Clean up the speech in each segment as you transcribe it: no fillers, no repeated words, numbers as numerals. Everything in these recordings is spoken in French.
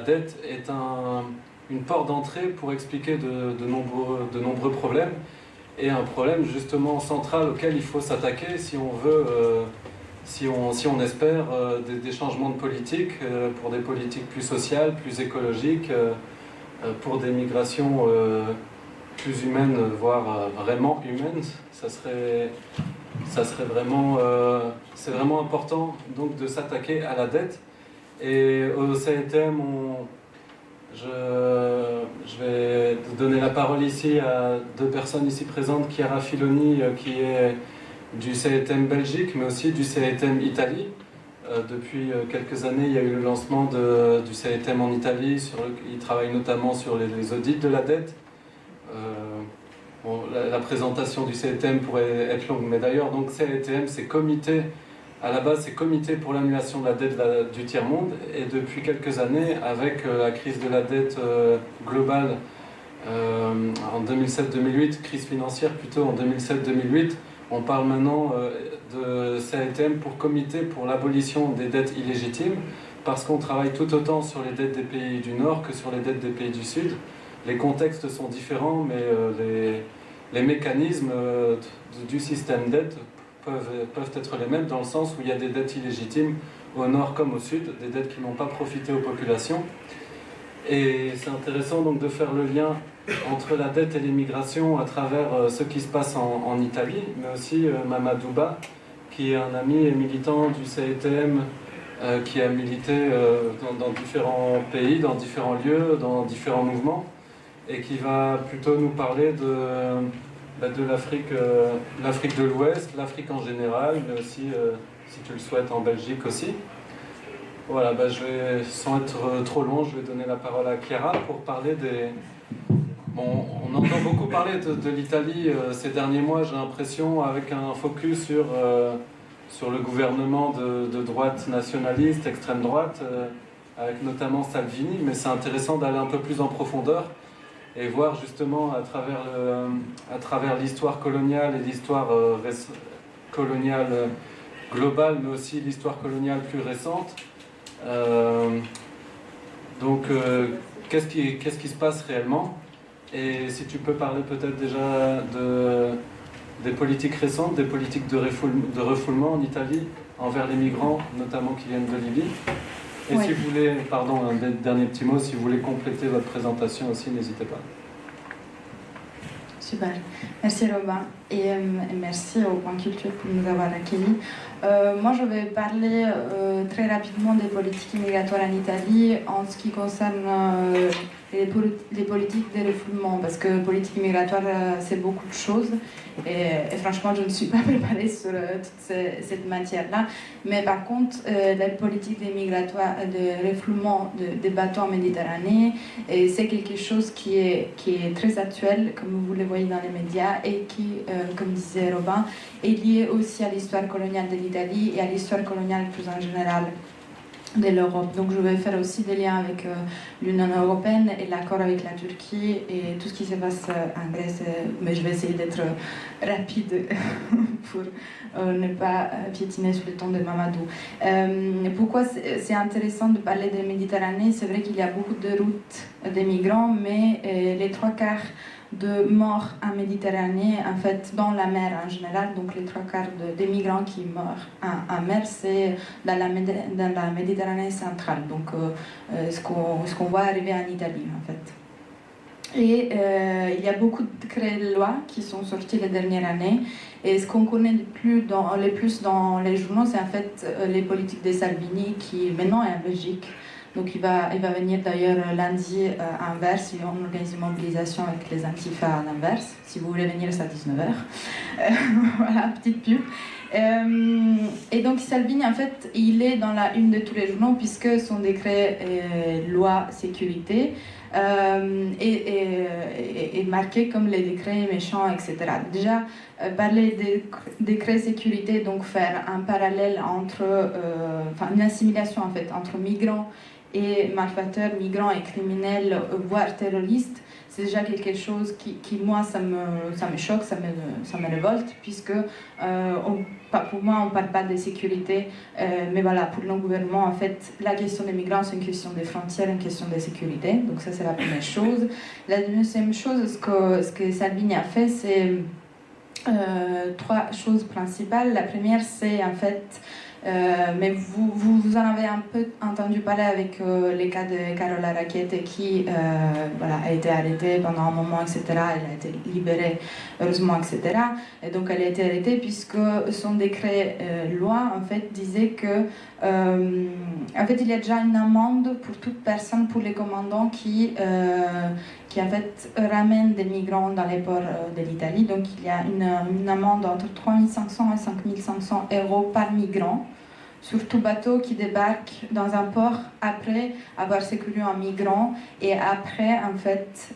dette est une porte d'entrée pour expliquer de nombreux problèmes, et un problème justement central auquel il faut s'attaquer si on veut, si on espère des changements de politique, pour des politiques plus sociales, plus écologiques, pour des migrations plus humaines, voire vraiment humaines. Ça serait vraiment, c'est vraiment important donc de s'attaquer à la dette. Et au CETM, je vais donner la parole ici à deux personnes ici présentes, Chiara Filoni, qui est du CETM Belgique, mais aussi du CETM Italie. Depuis quelques années, il y a eu le lancement du CETM en Italie. Il travaille notamment sur les audits de la dette. La présentation du CETM pourrait être longue, mais d'ailleurs, donc CETM, c'est comité. À la base, c'est comité pour l'annulation de la dette du tiers-monde, et depuis quelques années, avec la crise de la dette globale en 2007-2008, crise financière plutôt en 2007-2008, on parle maintenant de CETM pour comité pour l'abolition des dettes illégitimes, parce qu'on travaille tout autant sur les dettes des pays du Nord que sur les dettes des pays du Sud. Les contextes sont différents, mais les mécanismes du système dette peuvent être les mêmes, dans le sens où il y a des dettes illégitimes au nord comme au sud, des dettes qui n'ont pas profité aux populations. Et c'est intéressant donc de faire le lien entre la dette et l'immigration à travers ce qui se passe en Italie, mais aussi Mamadou Ba, qui est un ami et militant du CETM, qui a milité dans différents pays, dans différents lieux, dans différents mouvements, et qui va plutôt nous parler de l'Afrique de l'Ouest, l'Afrique en général, mais aussi, si tu le souhaites, en Belgique aussi. Voilà, je vais, sans être trop long, je vais donner la parole à Chiara pour parler des... Bon, on entend beaucoup parler de l'Italie ces derniers mois, j'ai l'impression, avec un focus sur le gouvernement de droite nationaliste, extrême droite, avec notamment Salvini, mais c'est intéressant d'aller un peu plus en profondeur et voir justement à travers l'histoire coloniale et l'histoire coloniale globale, mais aussi l'histoire coloniale plus récente. Qu'est-ce qui se passe réellement? Et si tu peux parler peut-être déjà des politiques récentes, des politiques de refoulement en Italie envers les migrants, notamment qui viennent de Libye. Et oui. Si vous voulez, pardon, un dernier petit mot, si vous voulez compléter votre présentation aussi, n'hésitez pas. Super. Merci Robin et merci au Point Culture pour nous avoir accueillis. Moi, je vais parler très rapidement des politiques migratoires en Italie en ce qui concerne les politiques de refoulement, parce que politique migratoire, c'est beaucoup de choses. Et franchement, je ne suis pas préparée sur toute cette matière-là. Mais par contre, la politique de refoulement des bateaux en Méditerranée, c'est quelque chose qui est très actuel, comme vous le voyez dans les médias, et qui, comme disait Robin, est lié aussi à l'histoire coloniale de l'Italie et à l'histoire coloniale plus en général de l'Europe. Donc je vais faire aussi des liens avec l'Union européenne et l'accord avec la Turquie et tout ce qui se passe en Grèce, mais je vais essayer d'être rapide pour ne pas piétiner sur le temps de Mamadou. Pourquoi c'est intéressant de parler de Méditerranée? C'est vrai qu'il y a beaucoup de routes des migrants, mais les 3/4 de morts en Méditerranée, en fait, dans la mer en général, donc les 3/4 des migrants qui meurent en mer, c'est dans la Méditerranée centrale, donc ce qu'on voit arriver en Italie, en fait. Et il y a beaucoup de décrets de loi qui sont sortis les dernières années, et ce qu'on connaît le plus dans les journaux, c'est en fait les politiques de Salvini, qui maintenant est en Belgique. Donc il va venir d'ailleurs lundi à Anvers, on organise une mobilisation avec les Antifa à Anvers. Si vous voulez venir, c'est à 19h. Voilà, petite pub. Et donc Salvini, en fait, il est dans la une de tous les journaux puisque son décret loi sécurité est marqué comme les décrets méchants, etc. Déjà, parler des décrets sécurité, donc faire un parallèle entre, une assimilation en fait, entre migrants et malfaiteurs, migrants et criminels, voire terroristes, c'est déjà quelque chose qui moi, ça me choque, ça me révolte, puisque pour moi, on ne parle pas de sécurité, mais voilà, pour nos gouvernements, en fait, la question des migrants, c'est une question des frontières, une question de sécurité. Donc ça, c'est la première chose. La deuxième chose, ce que Salvini a fait, c'est trois choses principales. La première, c'est en fait, mais vous en avez un peu entendu parler avec les cas de Carola Rackete qui voilà, a été arrêtée pendant un moment, etc. Elle a été libérée, heureusement, etc. Et donc elle a été arrêtée puisque son décret loi en fait disait que en fait il y a déjà une amende pour toute personne, pour les commandants qui en fait ramènent des migrants dans les ports de l'Italie. Donc il y a une amende entre 3 500 et 5 500 euros par migrant sur tout bateau qui débarque dans un port après avoir secouru un migrant et après en fait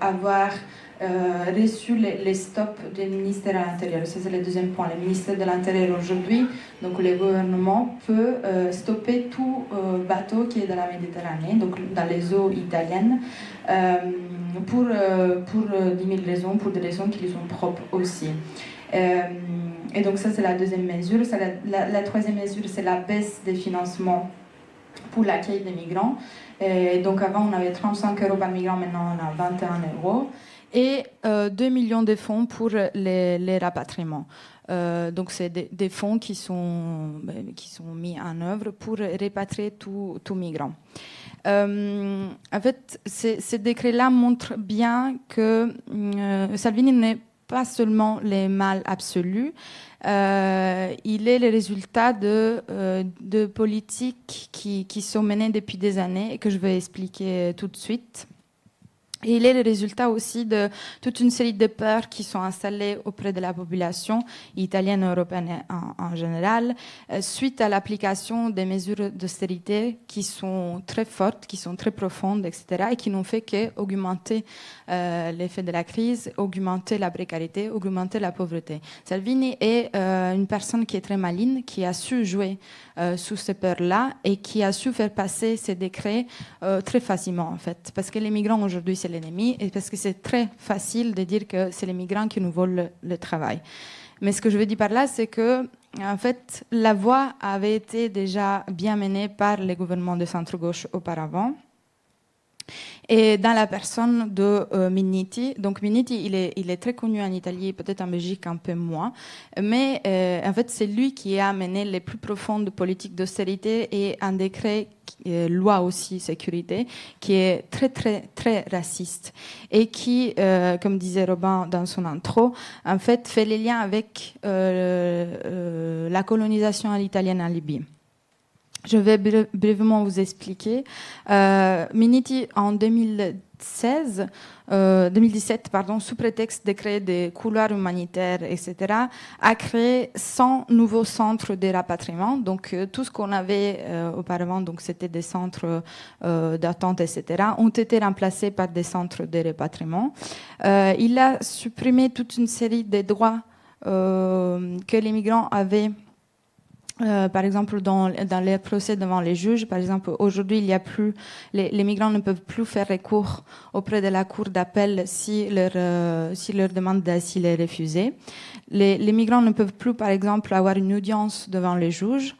avoir reçu les stops du ministère de l'Intérieur. Ça, c'est le deuxième point. Le ministère de l'Intérieur aujourd'hui, donc le gouvernement peut stopper tout bateau qui est dans la Méditerranée, donc dans les eaux italiennes, pour 10 000 raisons, pour des raisons qui lui sont propres aussi. Et donc ça, c'est la deuxième mesure. La troisième mesure, c'est la baisse des financements pour l'accueil des migrants. Et donc avant, on avait 35 euros par migrant, maintenant on a 21 euros. Et 2 millions de fonds pour les rapatriements. Donc c'est des fonds qui sont mis en œuvre pour répatrier tout migrant. En fait, ces décrets-là montrent bien que Salvini n'est pas seulement les mal absolus, il est le résultat de politiques qui sont menées depuis des années et que je vais expliquer tout de suite. Et il est le résultat aussi de toute une série de peurs qui sont installées auprès de la population italienne et européenne en général, suite à l'application des mesures d'austérité qui sont très fortes, qui sont très profondes, etc., et qui n'ont fait qu'augmenter l'effet de la crise, augmenter la précarité, augmenter la pauvreté. Salvini est une personne qui est très maligne, qui a su jouer sous ces peurs-là et qui a su faire passer ces décrets très facilement, en fait. Parce que les migrants, aujourd'hui, c'est l'ennemi et parce que c'est très facile de dire que c'est les migrants qui nous volent le travail. Mais ce que je veux dire par là, c'est que en fait, la voie avait été déjà bien menée par les gouvernements de centre-gauche auparavant. Et dans la personne de Minniti. Donc Minniti, il est très connu en Italie, peut-être en Belgique un peu moins, mais en fait c'est lui qui a mené les plus profondes politiques d'austérité et un décret, loi aussi sécurité, qui est très très très raciste et qui, comme disait Robin dans son intro, en fait fait les liens avec la colonisation italienne en Libye. Je vais brièvement vous expliquer. Minniti, en 2017, sous prétexte de créer des couloirs humanitaires, etc., a créé 100 nouveaux centres de rapatriement. Donc, tout ce qu'on avait auparavant, donc c'était des centres d'attente, etc., ont été remplacés par des centres de rapatriement. Il a supprimé toute une série de droits que les migrants avaient. Par exemple, dans les procès devant les juges, par exemple, aujourd'hui, il y a plus, les migrants ne peuvent plus faire recours auprès de la cour d'appel si leur demande d'asile est refusée. Les migrants ne peuvent plus, par exemple, avoir une audience devant les juges,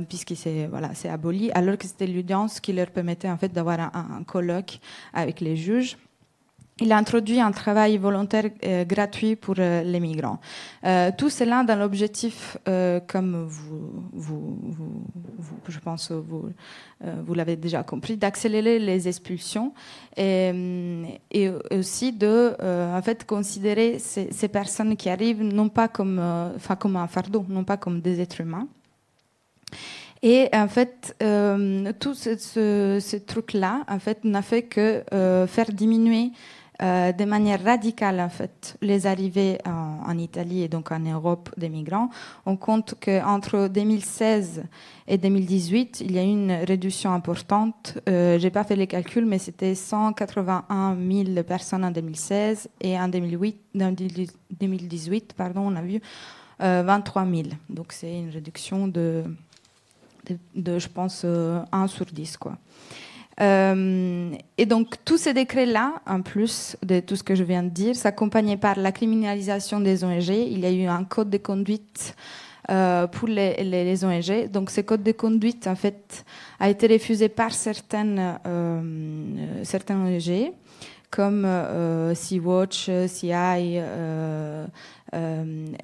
puisque c'est aboli, alors que c'était l'audience qui leur permettait en fait d'avoir un colloque avec les juges. Il a introduit un travail volontaire gratuit pour les migrants. Tout cela dans l'objectif, comme je pense vous l'avez déjà compris, d'accélérer les expulsions et aussi de en fait considérer ces personnes qui arrivent non pas comme un fardeau, non pas comme des êtres humains. Et en fait, tout ce truc-là, en fait, n'a fait que faire diminuer de manière radicale, en fait, les arrivées en Italie et donc en Europe des migrants. On compte qu'entre 2016 et 2018, il y a eu une réduction importante. Je n'ai pas fait les calculs, mais c'était 181 000 personnes en 2016 et en 2018, on a vu 23 000. Donc c'est une réduction de je pense, 1 sur 10, quoi. Et donc, tous ces décrets-là, en plus de tout ce que je viens de dire, s'accompagnaient par la criminalisation des ONG. Il y a eu un code de conduite pour les ONG. Donc, ce code de conduite, en fait, a été refusé par certaines ONG, comme Sea-Watch, CI,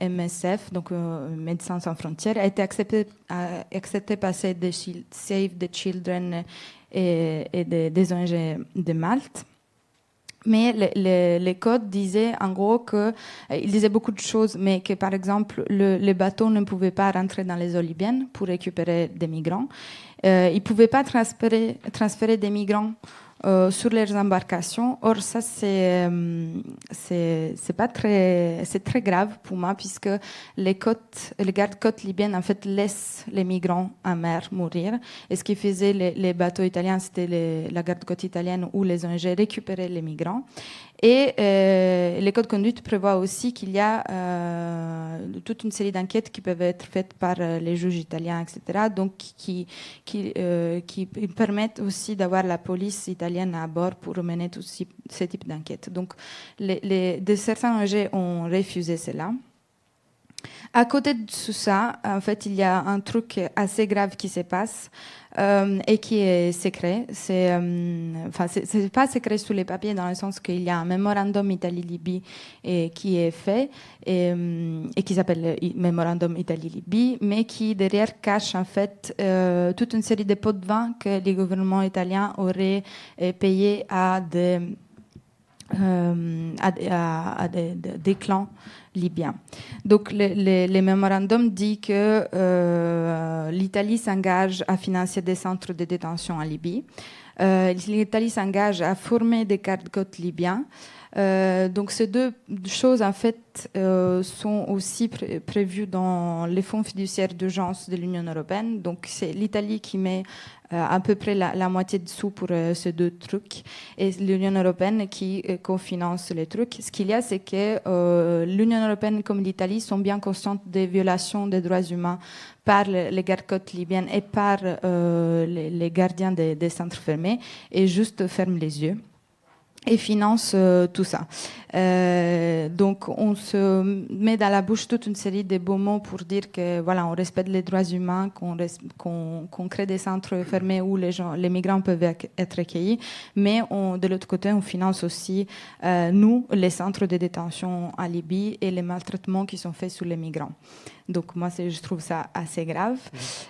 MSF, donc Médecins sans frontières, a été accepté par Save the Children et des ONG de Malte. Mais les codes disaient en gros il disait beaucoup de choses, mais que par exemple les bateaux ne pouvaient pas rentrer dans les eaux libyennes pour récupérer des migrants. Ils ne pouvaient pas transférer des migrants sur leurs embarcations. Or, ça, c'est très grave pour moi, puisque les gardes-côtes libyennes, en fait, laissent les migrants en mer mourir. Et ce qui faisait les bateaux italiens, c'était la garde-côte italienne ou les ONG récupéraient les migrants. Et les codes de conduite prévoient aussi qu'il y a toute une série d'enquêtes qui peuvent être faites par les juges italiens, etc. Donc, qui permettent aussi d'avoir la police italienne à bord pour mener tous ces types d'enquêtes. Donc, certains ONG ont refusé cela. À côté de tout ça, en fait, il y a un truc assez grave qui se passe et qui est secret. C'est pas secret sous les papiers dans le sens qu'il y a un mémorandum Italie-Libye qui est fait et qui s'appelle mémorandum Italie-Libye, mais qui derrière cache en fait toute une série de pots de vin que les gouvernements italiens auraient payés à des clans libyens. Donc, le mémorandum dit que l'Italie s'engage à financer des centres de détention en Libye. L'Italie s'engage à former des gardes-côtes libyens. Donc, ces deux choses, en fait, sont aussi prévues dans les fonds fiduciaires d'urgence de l'Union européenne. Donc, c'est l'Italie qui met à peu près la moitié de sous pour ces deux trucs et l'Union européenne qui cofinance les trucs. Ce qu'il y a, c'est que l'Union européenne comme l'Italie sont bien conscientes des violations des droits humains par les gardes-côtes libyennes et par les gardiens des centres fermés et juste ferment les yeux et finance tout ça. Donc, on se met dans la bouche toute une série de beaux mots pour dire que voilà, on respecte les droits humains, qu'on crée des centres fermés où les migrants peuvent être accueillis, mais de l'autre côté, on finance aussi nous les centres de détention en Libye et les maltraitements qui sont faits sur les migrants. Donc moi, je trouve ça assez grave.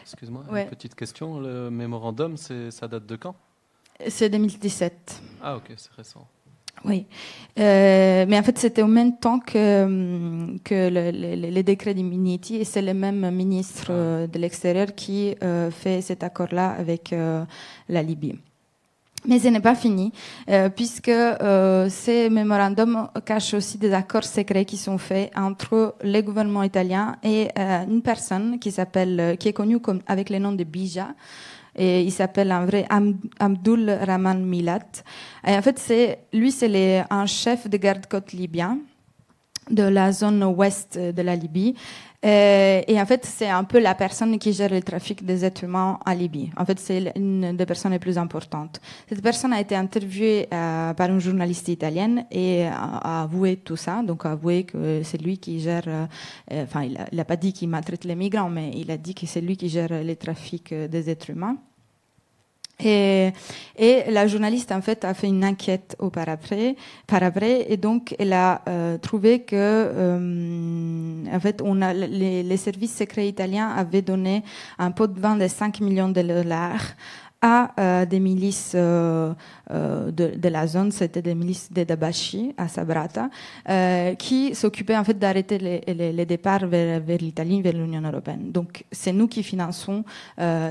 Excuse-moi, ouais. Une petite question. Le mémorandum, ça date de quand ? C'est 2017. Ah ok, c'est récent. Oui, mais en fait c'était au même temps que les décrets d'immunity et c'est le même ministre de l'extérieur qui fait cet accord-là avec la Libye. Mais ce n'est pas fini, puisque ces mémorandums cachent aussi des accords secrets qui sont faits entre le gouvernement italien et une personne qui est connue avec le nom de Bija. Et il s'appelle en vrai Abdul Rahman Milat. Et en fait, c'est un chef de garde-côte libyen de la zone ouest de la Libye. Et en fait, c'est un peu la personne qui gère le trafic des êtres humains en Libye. En fait, c'est une des personnes les plus importantes. Cette personne a été interviewée par une journaliste italienne et a avoué tout ça. Donc, a avoué que c'est lui qui gère... Enfin, il n'a pas dit qu'il maltraite les migrants, mais il a dit que c'est lui qui gère le trafic des êtres humains. Et la journaliste, en fait, a fait une enquête par après, et donc elle a trouvé que, en fait, les services secrets italiens avaient donné un pot de vin de 5 millions de dollars à des milices de la zone, c'était des milices de Dabashi à Sabrata, qui s'occupaient en fait d'arrêter les départs vers l'Italie, vers l'Union européenne. Donc c'est nous qui finançons,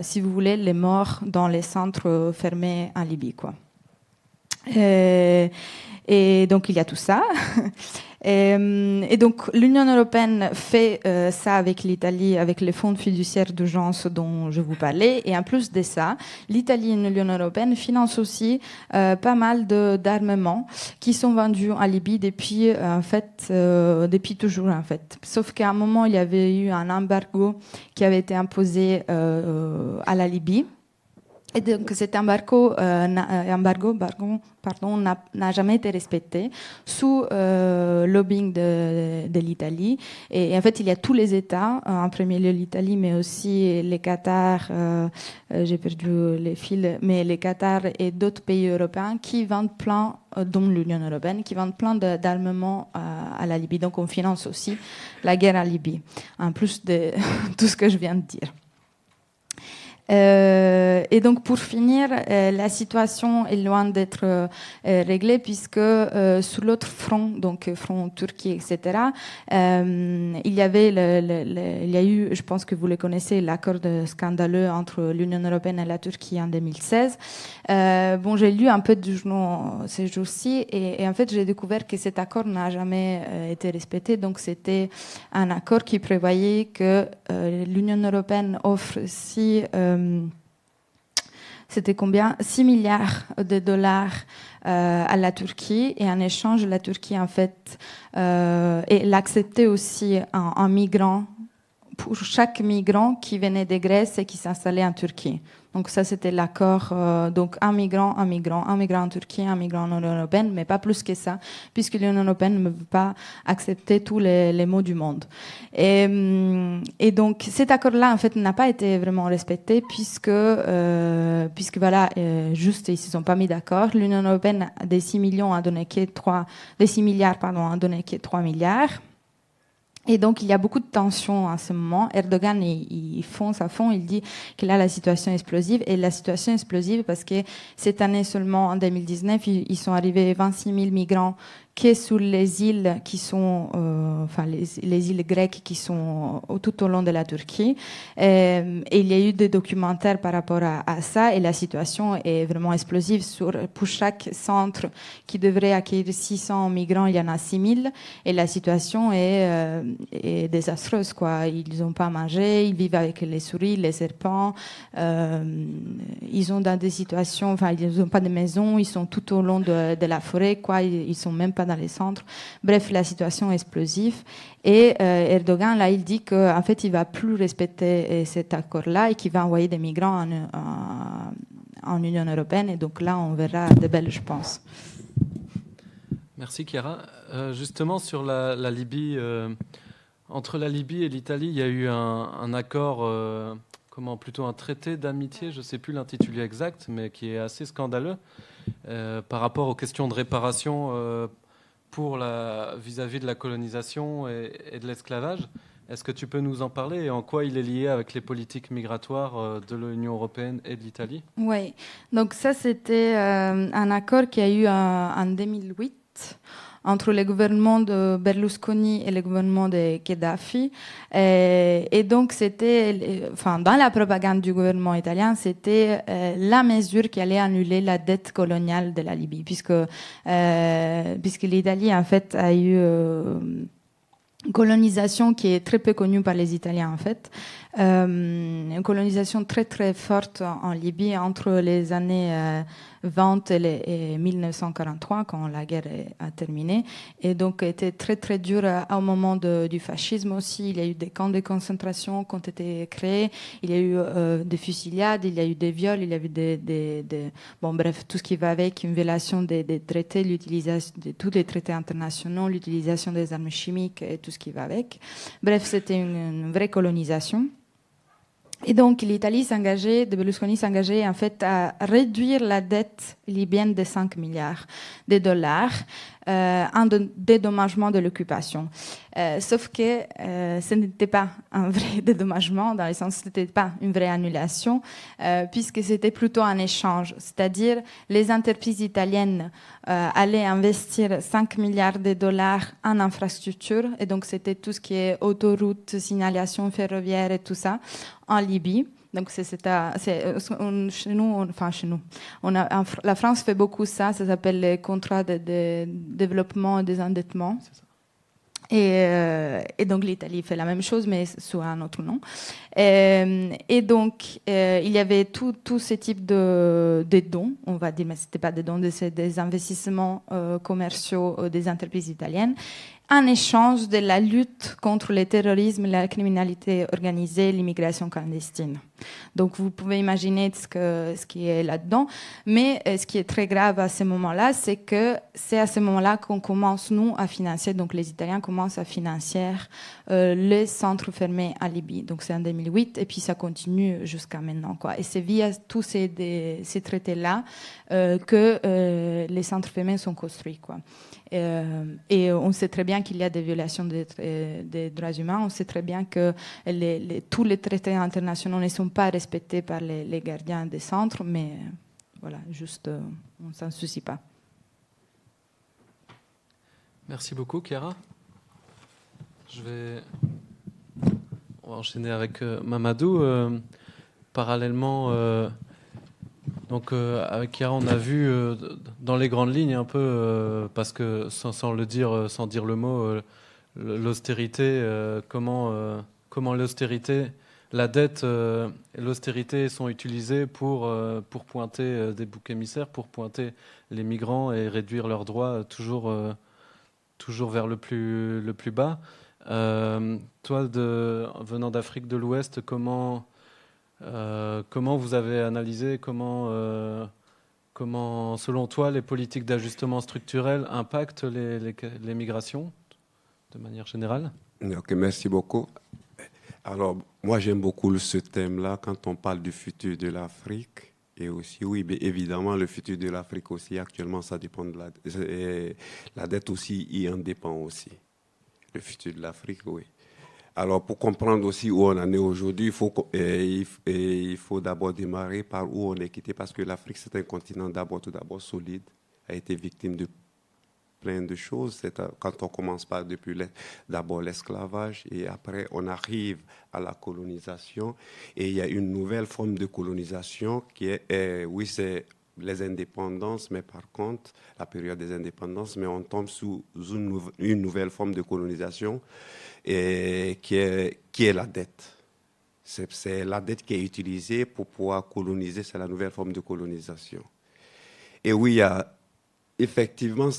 si vous voulez, les morts dans les centres fermés en Libye, quoi. Et donc, il y a tout ça. Et donc, l'Union européenne fait ça avec l'Italie, avec les fonds fiduciaires d'urgence dont je vous parlais. Et en plus de ça, l'Italie et l'Union européenne financent aussi pas mal d'armements qui sont vendus en Libye depuis, depuis toujours, en fait. Sauf qu'à un moment, il y avait eu un embargo qui avait été imposé à la Libye. Et donc cet embargo n'a jamais été respecté sous lobbying de l'Italie. Et en fait, il y a tous les États, en premier lieu l'Italie, mais aussi les Qatar, j'ai perdu les fils, mais les Qatar et d'autres pays européens qui vendent plein, dont l'Union européenne, qui vendent plein d'armements à la Libye. Donc on finance aussi la guerre en Libye, en plus de tout ce que je viens de dire. Et donc pour finir, la situation est loin d'être réglée puisque sur l'autre front, donc front Turquie, etc., il y a eu, je pense que vous le connaissez, l'accord scandaleux entre l'Union européenne et la Turquie en 2016. Bon, j'ai lu un peu du journal ces jours-ci et en fait j'ai découvert que cet accord n'a jamais été respecté. Donc c'était un accord qui prévoyait que l'Union européenne offre c'était combien 6 milliards de dollars à la Turquie et en échange la Turquie en fait elle acceptait aussi un migrant pour chaque migrant qui venait de Grèce et qui s'installait en Turquie. Donc ça, c'était l'accord. Donc un migrant en Turquie, un migrant en Union européenne, mais pas plus que ça, puisque l'Union européenne ne veut pas accepter tous les maux du monde. Et donc cet accord-là, en fait, n'a pas été vraiment respecté, puisque voilà, juste ils se sont pas mis d'accord. L'Union européenne des 6 millions a donné que 6 milliards, pardon, a donné que 3 milliards. Et donc, il y a beaucoup de tensions en ce moment. Erdogan, il fonce à fond. Il dit que là, la situation est explosive. Et la situation est explosive parce que cette année seulement, en 2019, ils sont arrivés 26 000 migrants qui est sur les îles qui sont, les îles grecques qui sont tout au long de la Turquie. Et il y a eu des documentaires par rapport à ça et la situation est vraiment explosive. Pour chaque centre qui devrait accueillir 600 migrants, il y en a 6 000 et la situation est désastreuse, quoi. Ils n'ont pas mangé, ils vivent avec les souris, les serpents, ils sont dans des situations, ils n'ont pas de maison, ils sont tout au long de la forêt, quoi. Ils sont même pas dans les centres. Bref, la situation est explosive. Et Erdogan, là, il dit qu'en fait, il ne va plus respecter cet accord-là et qu'il va envoyer des migrants en Union européenne. Et donc là, on verra de belles, je pense. Merci, Chiara. Justement, sur la Libye, entre la Libye et l'Italie, il y a eu un accord, plutôt un traité d'amitié, je ne sais plus l'intitulé exact, mais qui est assez scandaleux par rapport aux questions de réparation vis-à-vis de la colonisation et de l'esclavage. Est-ce que tu peux nous en parler et en quoi il est lié avec les politiques migratoires de l'Union européenne et de l'Italie ? Oui, donc ça c'était un accord qui a eu en 2008 entre le gouvernement de Berlusconi et le gouvernement de Kadhafi. Et donc, c'était, dans la propagande du gouvernement italien, c'était la mesure qui allait annuler la dette coloniale de la Libye, puisque l'Italie, en fait, a eu une colonisation qui est très peu connue par les Italiens, en fait. Une colonisation très, très forte en Libye entre les années 20 et 1943, quand la guerre a terminé. Et donc, était très, très dur au moment du fascisme aussi. Il y a eu des camps de concentration qui ont été créés. Il y a eu des fusillades, il y a eu des viols, il y a eu bref, tout ce qui va avec, une violation des traités, l'utilisation de tous les traités internationaux, l'utilisation des armes chimiques et tout ce qui va avec. Bref, c'était une vraie colonisation. Et donc, l'Italie de Berlusconi s'engageait en fait à réduire la dette libyenne de 5 milliards de dollars en dédommagement de l'occupation. Sauf que ce n'était pas un vrai dédommagement, dans le sens que ce n'était pas une vraie annulation, puisque c'était plutôt un échange. C'est-à-dire, les entreprises italiennes allaient investir 5 milliards de dollars en infrastructure, et donc c'était tout ce qui est autoroute, signalisation ferroviaire et tout ça, en Libye. Donc chez nous, la France fait beaucoup ça. Ça s'appelle les contrats de développement et désendettement. C'est ça. Et donc l'Italie fait la même chose, mais sous un autre nom. Et donc il y avait tout ce type de dons, on va dire, mais c'était pas des dons, c'est des investissements commerciaux des entreprises italiennes, en échange de la lutte contre le terrorisme, la criminalité organisée, l'immigration clandestine. Donc vous pouvez imaginer ce qui est là-dedans, mais ce qui est très grave à ce moment-là, c'est que c'est à ce moment-là qu'on commence, nous, à financer, donc les Italiens commencent à financer les centres fermés à Libye. Donc c'est en 2008, et puis ça continue jusqu'à maintenant, quoi. Et c'est via tous ces traités-là que les centres fermés sont construits, quoi. Et on sait très bien qu'il y a des violations des droits humains. On sait très bien que tous les traités internationaux ne sont pas respectés par les gardiens des centres, mais voilà, juste, on ne s'en soucie pas. Merci beaucoup, Chiara. On va enchaîner avec Mamadou. Parallèlement, avec Chiara, on a vu dans les grandes lignes un peu, parce que sans le dire, sans dire le mot, l'austérité, comment l'austérité, la dette et l'austérité sont utilisées pour pointer des boucs émissaires, pour pointer les migrants et réduire leurs droits toujours vers le plus bas. Toi, venant d'Afrique de l'Ouest, comment vous avez analysé, comment, selon toi, les politiques d'ajustement structurel impactent les migrations de manière générale? Ok, merci beaucoup. Alors, moi, j'aime beaucoup ce thème-là quand on parle du futur de l'Afrique. Et aussi, oui, mais évidemment, le futur de l'Afrique aussi, actuellement, ça dépend de la dette aussi, y en dépend aussi. Le futur de l'Afrique, oui. Alors, pour comprendre aussi où on en est aujourd'hui, il faut d'abord démarrer par où on est quitté, parce que l'Afrique, c'est un continent tout d'abord solide, a été victime de plein de choses. Quand on commence par d'abord l'esclavage, et après on arrive à la colonisation, et il y a une nouvelle forme de colonisation qui est, oui, c'est les indépendances, mais par contre, la période des indépendances, mais on tombe sous une nouvelle forme de colonisation, et qui est la dette. C'est la dette qui est utilisée pour pouvoir coloniser, c'est la nouvelle forme de colonisation. Et oui, il y a effectivement,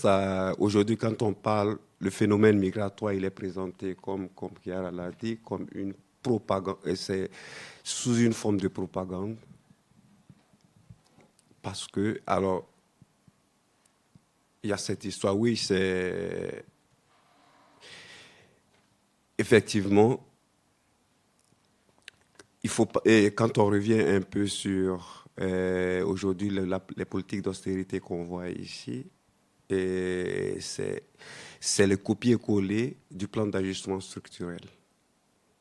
aujourd'hui, quand on parle, le phénomène migratoire, il est présenté comme Chiara l'a dit, comme une propagande, et c'est sous une forme de propagande. Parce que, alors, il y a cette histoire, oui, c'est effectivement, et quand on revient un peu sur aujourd'hui les politiques d'austérité qu'on voit ici, et c'est le copier-coller du plan d'ajustement structurel.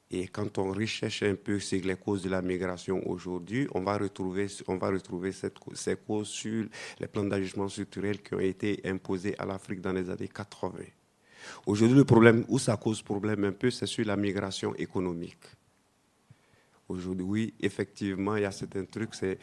Et quand on recherche un peu les causes de la migration aujourd'hui, on va retrouver ces causes sur les plans d'ajustement structurel qui ont été imposés à l'Afrique dans les années 80. Aujourd'hui, le problème, où ça cause problème un peu, c'est sur la migration économique. Aujourd'hui, oui, effectivement, il y a certains trucs, c'est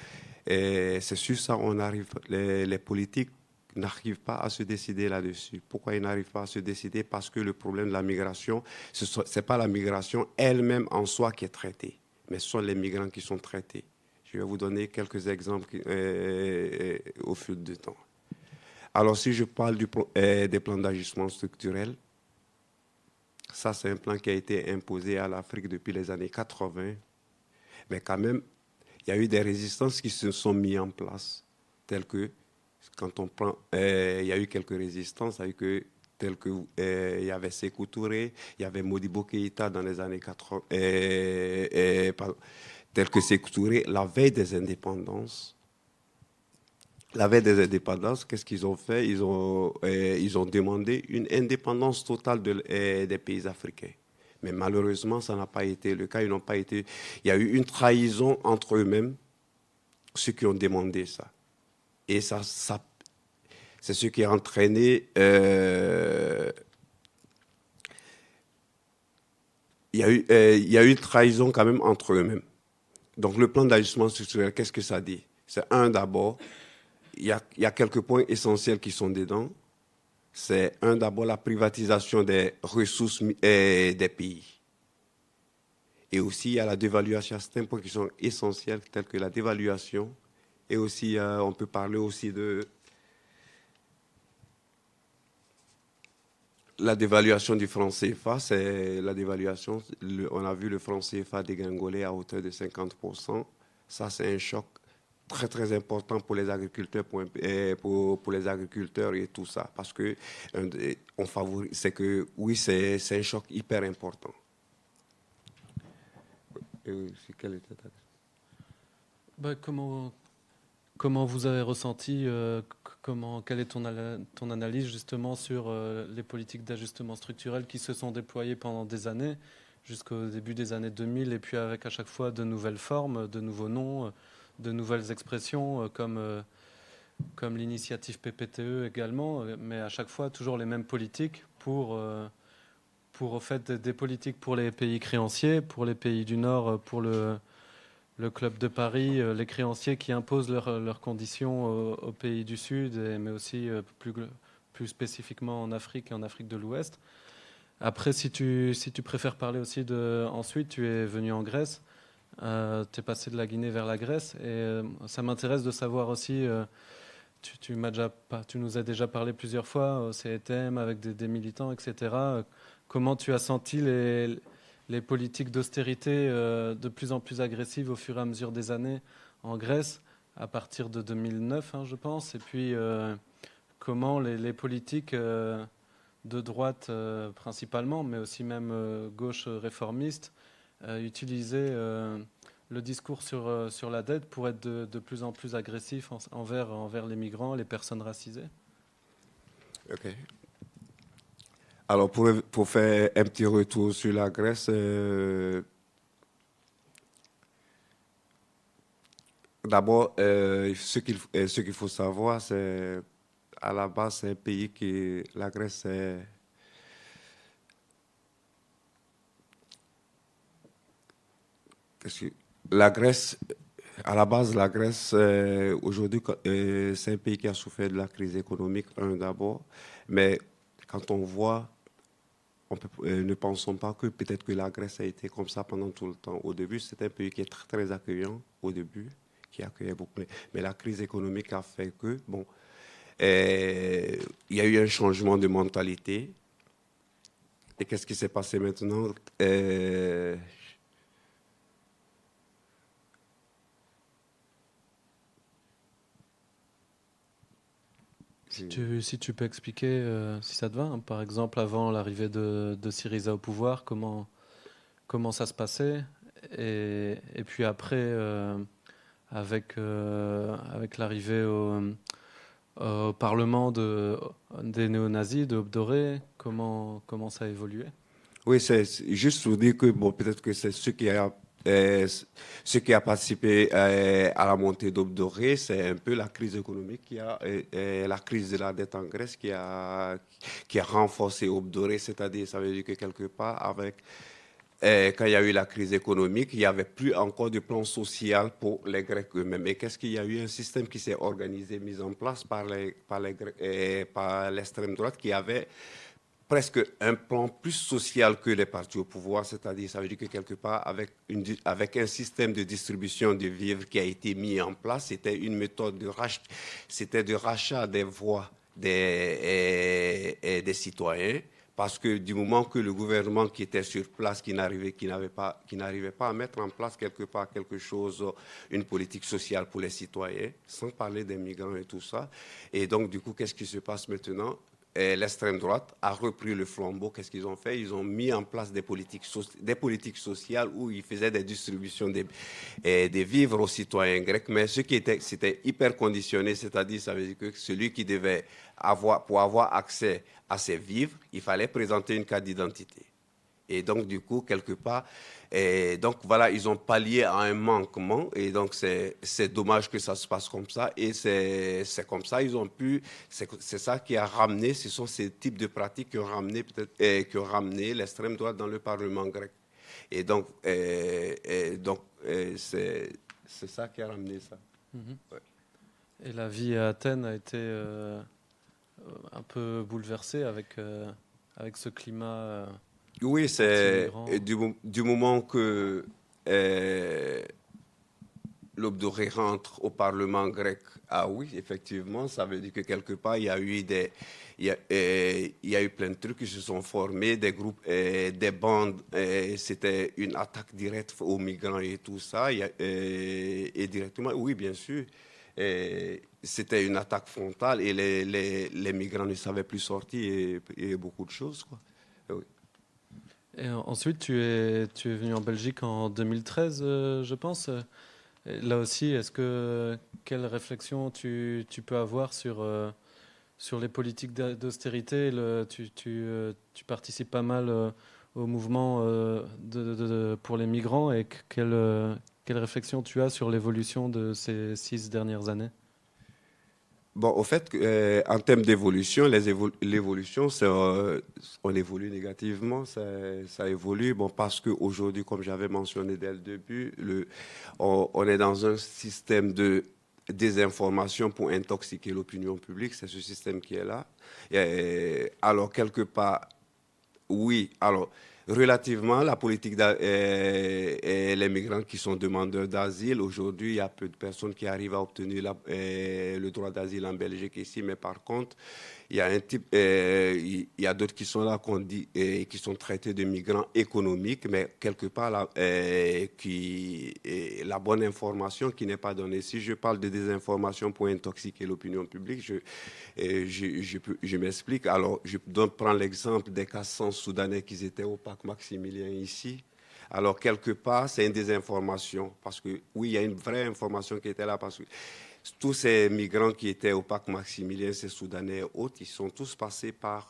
sur ça on arrive, les politiques n'arrivent pas à se décider là-dessus. Pourquoi ils n'arrivent pas à se décider? Parce que le problème de la migration, ce n'est pas la migration elle-même en soi qui est traitée, mais ce sont les migrants qui sont traités. Je vais vous donner quelques exemples au fil du temps. Alors, si je parle des plans d'ajustement structurel, ça, c'est un plan qui a été imposé à l'Afrique depuis les années 80. Mais quand même, il y a eu des résistances qui se sont mises en place, telles que, quand on prend, il y a eu quelques résistances, telles que il y avait Sékou Touré, il y avait Modibo Keïta dans les années 80, telles que Sékou Touré, la veille des indépendances. La veille des indépendances, qu'est-ce qu'ils ont fait? Ils ont demandé une indépendance totale des pays africains. Mais malheureusement, ça n'a pas été le cas. Il y a eu une trahison entre eux-mêmes, ceux qui ont demandé ça. Et ça c'est ce qui a entraîné... il y a eu une trahison quand même entre eux-mêmes. Donc, le plan d'ajustement structurel, qu'est-ce que ça dit? C'est d'abord, il y a quelques points essentiels qui sont dedans. C'est d'abord la privatisation des ressources des pays. Et aussi, il y a la dévaluation, certains points qui sont essentiels, tels que la dévaluation. Et aussi, on peut parler aussi de la dévaluation du franc CFA. C'est la dévaluation, on a vu le franc CFA dégringoler à hauteur de 50%. Ça, c'est un choc très, très important pour les agriculteurs, pour les agriculteurs et tout ça. Parce que on favorise, c'est que, oui, c'est un choc hyper important. Quelle était ta question? Comment vous avez ressenti, quelle est ton analyse justement sur les politiques d'ajustement structurel qui se sont déployées pendant des années, jusqu'au début des années 2000, et puis avec à chaque fois de nouvelles formes, de nouveaux noms, de nouvelles expressions, comme l'initiative PPTE également, mais à chaque fois toujours les mêmes politiques pour au fait des politiques pour les pays créanciers, pour les pays du Nord, pour le Club de Paris, les créanciers qui imposent leurs conditions aux pays du Sud, mais aussi plus spécifiquement en Afrique et en Afrique de l'Ouest. Après, si tu préfères parler aussi ensuite, tu es venu en Grèce, tu es passé de la Guinée vers la Grèce, et ça m'intéresse de savoir aussi, tu nous as déjà parlé plusieurs fois au CETM avec des militants, etc. Comment tu as senti les politiques d'austérité de plus en plus agressives au fur et à mesure des années en Grèce, à partir de 2009, je pense. Et puis, comment les politiques de droite principalement, mais aussi même gauche réformiste, utilisaient le discours sur la dette pour être de plus en plus agressif envers les migrants, les personnes racisées. OK. Alors, pour faire un petit retour sur la Grèce, d'abord, ce qu'il faut savoir, c'est à la base, c'est un pays la Grèce, c'est la Grèce, à la base, la Grèce, aujourd'hui, c'est un pays qui a souffert de la crise économique, d'abord, mais quand on voit, ne pensons pas que peut-être que la Grèce a été comme ça pendant tout le temps. Au début, c'était un pays qui est très, très accueillant, au début, qui accueillait beaucoup. Mais la crise économique a fait que, bon, il y a eu un changement de mentalité. Et qu'est-ce qui s'est passé maintenant? Si tu peux expliquer, si ça te va, par exemple, avant l'arrivée de Syriza au pouvoir, comment ça se passait, et puis après, avec l'arrivée au Parlement des néo-nazis, de Obdoré, comment ça a évolué? Oui, c'est juste pour dire que bon, peut-être que c'est ce qui a participé à la montée d'Obdoré, c'est un peu la crise économique la crise de la dette en Grèce qui a renforcé Obdoré, c'est-à-dire, ça veut dire que quelque part, quand il y a eu la crise économique, il n'y avait plus encore de plan social pour les Grecs eux-mêmes. Et qu'est-ce qu'il y a eu? Un système qui s'est organisé, mis en place par l'extrême droite, qui avait presque un plan plus social que les partis au pouvoir, c'est-à-dire, ça veut dire que quelque part, avec un système de distribution de vivres qui a été mis en place, c'était une méthode de rachat des voix des citoyens, parce que du moment que le gouvernement qui était sur place, qui n'arrivait pas à mettre en place quelque part quelque chose, une politique sociale pour les citoyens, sans parler des migrants et tout ça. Et donc, du coup, qu'est-ce qui se passe maintenant? L'extrême droite a repris le flambeau. Qu'est-ce qu'ils ont fait? Ils ont mis en place des politiques sociales où ils faisaient des distributions des vivres aux citoyens grecs. Mais c'était hyper conditionné, c'est-à-dire, ça veut dire que celui qui devait pour avoir accès à ces vivres, il fallait présenter une carte d'identité. Et donc, du coup, quelque part, donc voilà, ils ont pallié à un manquement. Et donc, c'est dommage que ça se passe comme ça. Et c'est comme ça, c'est ça qui a ramené, ce sont ces types de pratiques qui ont ramené l'extrême droite dans le Parlement grec. C'est ça qui a ramené ça. Ouais. Et la vie à Athènes a été un peu bouleversée avec ce climat. Oui, c'est du moment que l'Aube dorée rentre au Parlement grec. Ah oui, effectivement, ça veut dire que quelque part, il y a eu plein de trucs qui se sont formés, des groupes, des bandes. C'était une attaque directe aux migrants et tout ça. Et directement, oui, bien sûr. C'était une attaque frontale et les migrants ne savaient plus sortir et beaucoup de choses, quoi. Oui. Et ensuite, tu es venu en Belgique en 2013, je pense. Et là aussi, quelle réflexion tu peux avoir sur les politiques d'austérité? Tu participes pas mal au mouvement pour les migrants, et quelle réflexion tu as sur l'évolution de ces 6 dernières années? Bon, au fait, en termes d'évolution, l'évolution, on évolue négativement, ça évolue. Bon, parce qu'aujourd'hui, comme j'avais mentionné dès le début, on est dans un système de désinformation pour intoxiquer l'opinion publique. C'est ce système qui est là. Alors, quelque part, oui, alors, relativement, la politique et les migrants qui sont demandeurs d'asile, aujourd'hui, il y a peu de personnes qui arrivent à obtenir le droit d'asile en Belgique ici, mais par contre, il y a il y a d'autres qui sont là, qu'on dit, qui sont traités de migrants économiques, mais quelque part, la bonne information qui n'est pas donnée. Si je parle de désinformation pour intoxiquer l'opinion publique, je m'explique. Alors, je prends l'exemple des 400 Soudanais qui étaient au parc Maximilien ici. Alors, quelque part, c'est une désinformation. Parce que, oui, il y a une vraie information qui était là. Parce que tous ces migrants qui étaient au parc Maximilien, ces Soudanais et autres, ils sont tous passés par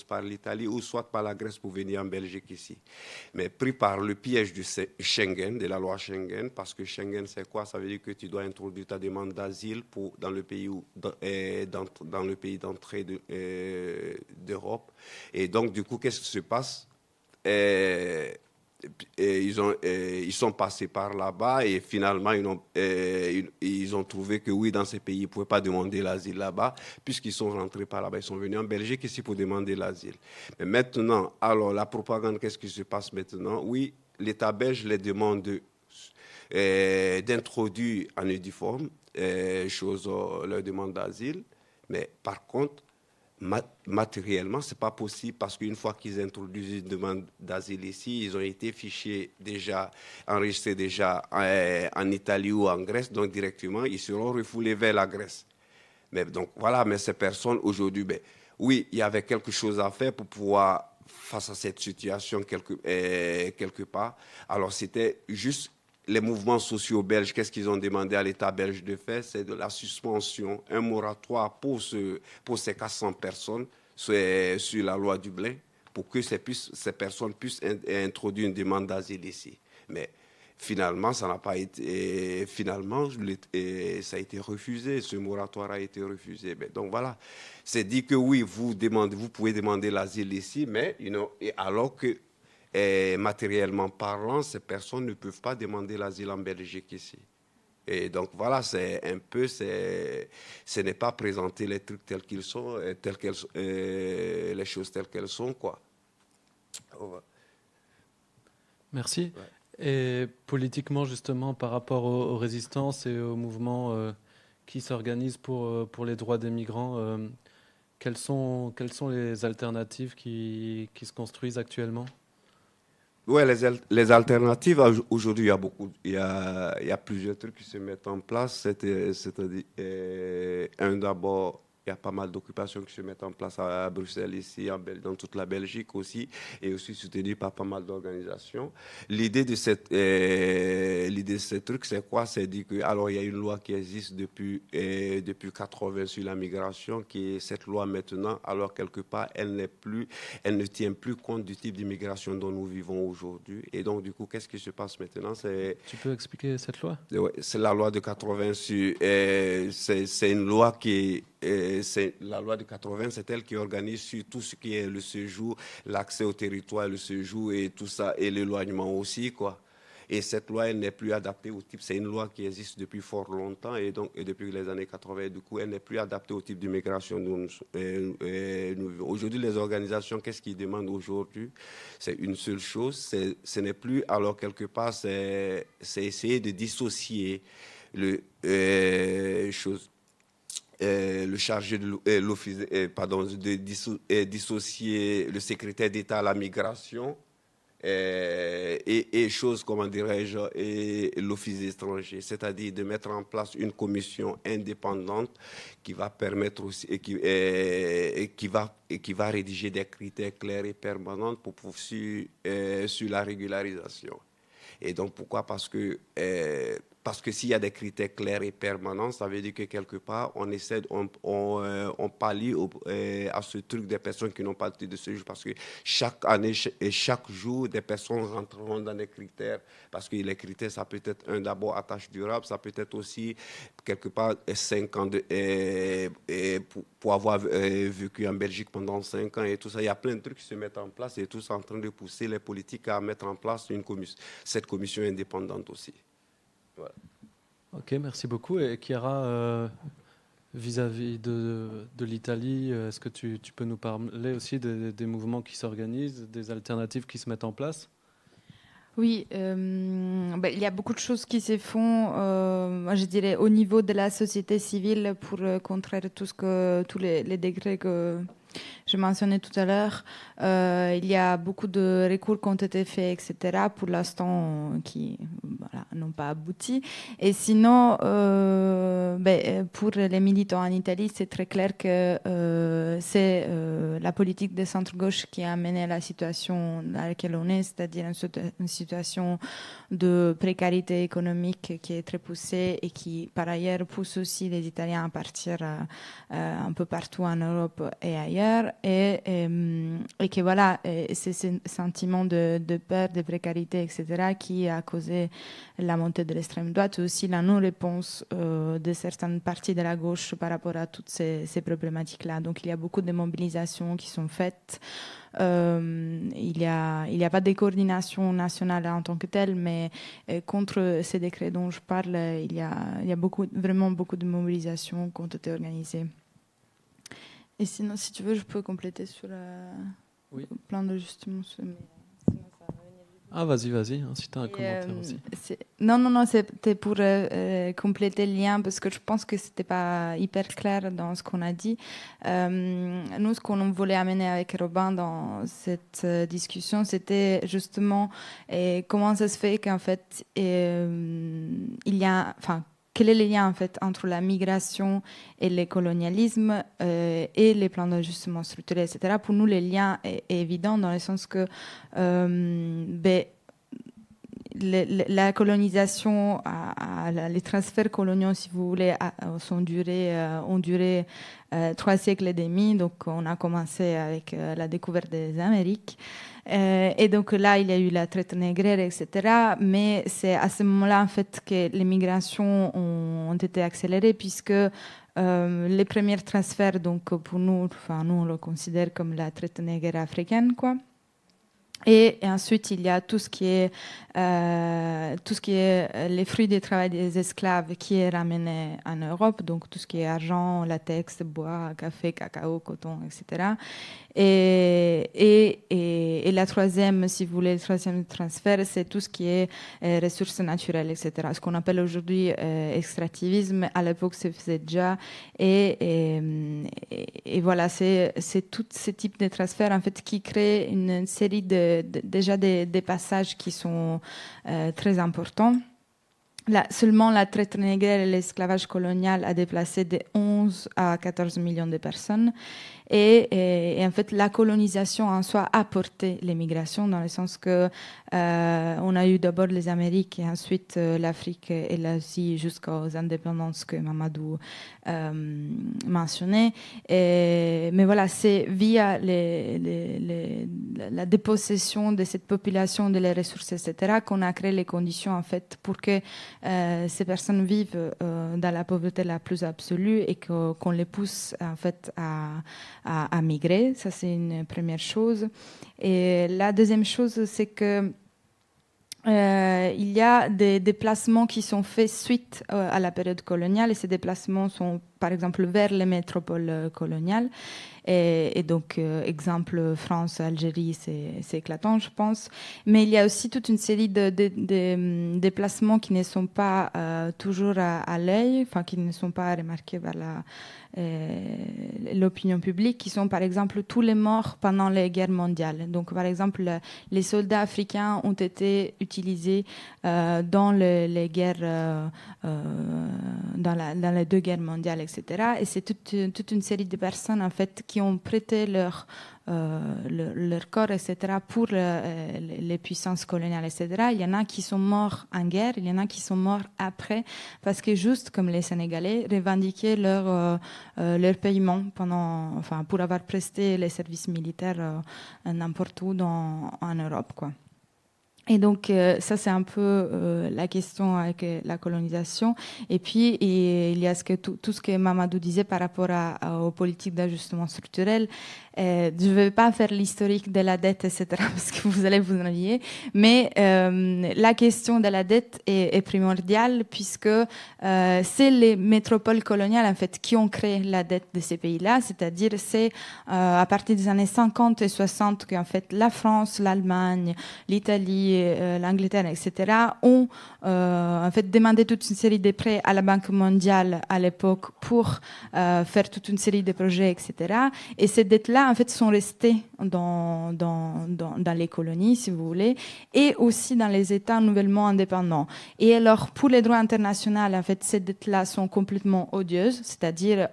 par l'Italie ou soit par la Grèce pour venir en Belgique ici. Mais pris par le piège du Schengen, de la loi Schengen, parce que Schengen, c'est quoi? Ça veut dire que tu dois introduire ta demande d'asile dans le pays d'entrée d'Europe. Et donc, du coup, qu'est-ce qui se passe? Ils sont passés par là-bas et finalement, ils ont trouvé que oui, dans ces pays, ils ne pouvaient pas demander l'asile là-bas, puisqu'ils sont rentrés par là-bas. Ils sont venus en Belgique ici pour demander l'asile. Mais maintenant, alors, la propagande, qu'est-ce qui se passe maintenant? Oui, l'État belge les demande d'introduire en uniforme, leur demande d'asile. Mais par contre, matériellement, ce n'est pas possible parce qu'une fois qu'ils introduisent une demande d'asile ici, ils ont été fichés déjà, enregistrés déjà en Italie ou en Grèce, donc directement, ils seront refoulés vers la Grèce. Mais donc voilà, mais ces personnes aujourd'hui, oui, il y avait quelque chose à faire pour pouvoir, face à cette situation quelque part. Alors c'était juste les mouvements sociaux belges, qu'est-ce qu'ils ont demandé à l'État belge de faire? C'est de la suspension, un moratoire pour ces 400 personnes sur la loi Dublin, pour que ces personnes puissent introduire une demande d'asile ici. Mais finalement, ça n'a pas été. Finalement, ça a été refusé. Ce moratoire a été refusé. Mais donc voilà, c'est dit que oui, vous pouvez demander l'asile ici, mais alors que matériellement parlant, ces personnes ne peuvent pas demander l'asile en Belgique ici. Et donc voilà, c'est un peu, ce n'est pas présenter les trucs tels qu'ils sont, les choses telles qu'elles sont, quoi. Merci. Ouais. Et politiquement, justement, par rapport aux résistances et aux mouvements qui s'organisent pour les droits des migrants, quelles sont les alternatives qui se construisent actuellement? Oui, les alternatives, aujourd'hui, il y a plusieurs trucs qui se mettent en place. C'est-à-dire, d'abord, il y a pas mal d'occupations qui se mettent en place à Bruxelles, ici, dans toute la Belgique aussi, et aussi soutenues par pas mal d'organisations. L'idée de ce truc, c'est quoi? C'est dit que, alors, il y a une loi qui existe depuis 80 sur la migration, qui est cette loi maintenant, alors quelque part, elle ne tient plus compte du type d'immigration dont nous vivons aujourd'hui. Et donc, du coup, qu'est-ce qui se passe maintenant? Tu peux expliquer cette loi? Ouais, c'est la loi de 80 sur... c'est une loi qui c'est la loi de 80, c'est elle qui organise sur tout ce qui est le séjour, l'accès au territoire, le séjour et tout ça, et l'éloignement aussi, quoi. Et cette loi, elle n'est plus adaptée au type, c'est une loi qui existe depuis fort longtemps et donc et depuis les années 80, du coup, elle n'est plus adaptée au type d'immigration. Aujourd'hui, les organisations, qu'est-ce qu'ils demandent aujourd'hui? C'est une seule chose, ce n'est plus, alors quelque part, c'est essayer de dissocier le, le chargé de l'office, pardon, de dissocier le secrétaire d'État à la migration et choses, comment dirais-je, et l'office étranger, c'est-à-dire de mettre en place une commission indépendante qui va permettre aussi et qui va rédiger des critères clairs et permanents pour poursuivre sur la régularisation. Et donc pourquoi? Parce que s'il y a des critères clairs et permanents, ça veut dire que quelque part, on pallie à ce truc des personnes qui n'ont pas de titre de séjour. Parce que chaque année et chaque jour, des personnes rentreront dans des critères. Parce que les critères, ça peut être d'abord attache durable, ça peut être aussi quelque part 5 ans pour avoir vécu en Belgique pendant 5 ans et tout ça. Il y a plein de trucs qui se mettent en place et tout ça en train de pousser les politiques à mettre en place cette commission indépendante aussi. Voilà. Ok, merci beaucoup. Et Chiara, vis-à-vis de l'Italie, est-ce que tu peux nous parler aussi des mouvements qui s'organisent, des alternatives qui se mettent en place? Oui, il y a beaucoup de choses qui se font, moi je dirais, au niveau de la société civile pour contrer tous les degrés que je mentionnais tout à l'heure. Il y a beaucoup de recours qui ont été faits, etc., pour l'instant, qui n'ont pas abouti. Et sinon, pour les militants en Italie, c'est très clair que c'est la politique de centre-gauche qui a amené à la situation dans laquelle on est, c'est-à-dire une situation de précarité économique qui est très poussée et qui, par ailleurs, pousse aussi les Italiens à partir un peu partout en Europe et ailleurs. Et que voilà, c'est ce sentiment de peur, de précarité, etc., qui a causé la montée de l'extrême droite, et aussi la non-réponse de certaines parties de la gauche par rapport à toutes ces problématiques-là. Donc il y a beaucoup de mobilisations qui sont faites. Il n'y a pas de coordination nationale en tant que telle, mais contre ces décrets dont je parle, il y a vraiment beaucoup de mobilisations qui ont été organisées. Et sinon, si tu veux, je peux compléter sur le plan d'ajustement. Ah, vas-y, si tu as un commentaire aussi. Non, c'était pour compléter le lien, parce que je pense que c'était pas hyper clair dans ce qu'on a dit. Nous, ce qu'on voulait amener avec Robin dans cette discussion, c'était justement comment ça se fait qu'en fait, il y a... Quel est le lien en fait entre la migration et le colonialisme et les plans d'ajustement structurel, etc. Pour nous, le lien est évident dans le sens que la colonisation, les transferts coloniaux, si vous voulez, ont duré 3 siècles et demi. Donc, on a commencé avec la découverte des Amériques. Et donc là, il y a eu la traite négrière, etc. Mais c'est à ce moment-là, en fait, que les migrations ont été accélérées, puisque les premiers transferts, donc pour nous, nous on le considère comme la traite négrière africaine, quoi. Et ensuite, il y a tout ce qui est les fruits du travail des esclaves qui est ramené en Europe, donc tout ce qui est argent, latex, bois, café, cacao, coton, etc. Et la troisième, si vous voulez, le troisième transfert, c'est tout ce qui est ressources naturelles, etc. Ce qu'on appelle aujourd'hui extractivisme, à l'époque, se faisait déjà. Et voilà, c'est tout ce type de transfert, en fait, qui crée une série déjà des passages qui sont très importants. Seulement la traite négrière et l'esclavage colonial a déplacé de 11 à 14 millions de personnes. et en fait la colonisation en soi a porté l'immigration dans le sens que on a eu d'abord les Amériques et ensuite l'Afrique et l'Asie jusqu'aux indépendances que Mamadou mentionnait. Mais voilà, c'est via la dépossession de cette population de les ressources, etc., qu'on a créé les conditions en fait pour que ces personnes vivent dans la pauvreté la plus absolue et qu'on les pousse en fait à migrer. Ça, c'est une première chose. Et la deuxième chose, c'est que il y a des déplacements qui sont faits suite à la période coloniale et ces déplacements sont par exemple vers les métropoles coloniales. Et donc, exemple, France, Algérie, c'est éclatant, je pense. Mais il y a aussi toute une série de déplacements qui ne sont pas toujours à l'œil, enfin, qui ne sont pas remarqués par l'opinion publique, qui sont par exemple tous les morts pendant les guerres mondiales. Donc, par exemple, les soldats africains ont été utilisés dans les guerres, dans les deux guerres mondiales, etc. Et c'est toute une série de personnes en fait qui ont prêté leur corps, etc., pour les puissances coloniales, etc. Il y en a qui sont morts en guerre, il y en a qui sont morts après, parce que juste comme les Sénégalais, revendiquaient leur paiement pour avoir presté les services militaires n'importe où en Europe, quoi. Et donc, ça, c'est un peu la question avec la colonisation. Et puis, il y a tout ce que Mamadou disait par rapport aux politiques d'ajustement structurel. Je ne vais pas faire l'historique de la dette, etc., parce que vous allez vous ennuyer. Mais la question de la dette est primordiale, puisque c'est les métropoles coloniales, en fait, qui ont créé la dette de ces pays-là. C'est-à-dire, c'est à partir des années 50 et 60 qu'en fait, la France, l'Allemagne, l'Italie, l'Angleterre, etc., ont en fait demandé toute une série de prêts à la Banque mondiale à l'époque pour faire toute une série de projets, etc. Et ces dettes-là, en fait, sont restées dans les colonies, si vous voulez, et aussi dans les États nouvellement indépendants. Et alors, pour les droits internationaux, en fait, ces dettes-là sont complètement odieuses, c'est-à-dire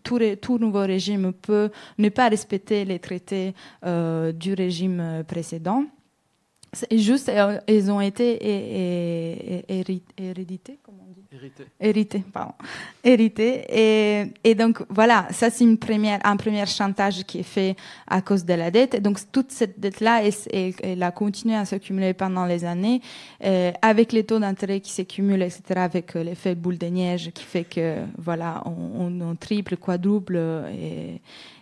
tout nouveau régime peut ne pas respecter les traités du régime précédent. C'est juste, ils ont été héredités, comment on dit ? Hérités. Et donc, voilà, ça, c'est un premier chantage qui est fait à cause de la dette. Et donc, toute cette dette-là, elle a continué à s'accumuler pendant les années, avec les taux d'intérêt qui s'accumulent, etc., avec l'effet boule de neige qui fait que, voilà, on triple, quadruple,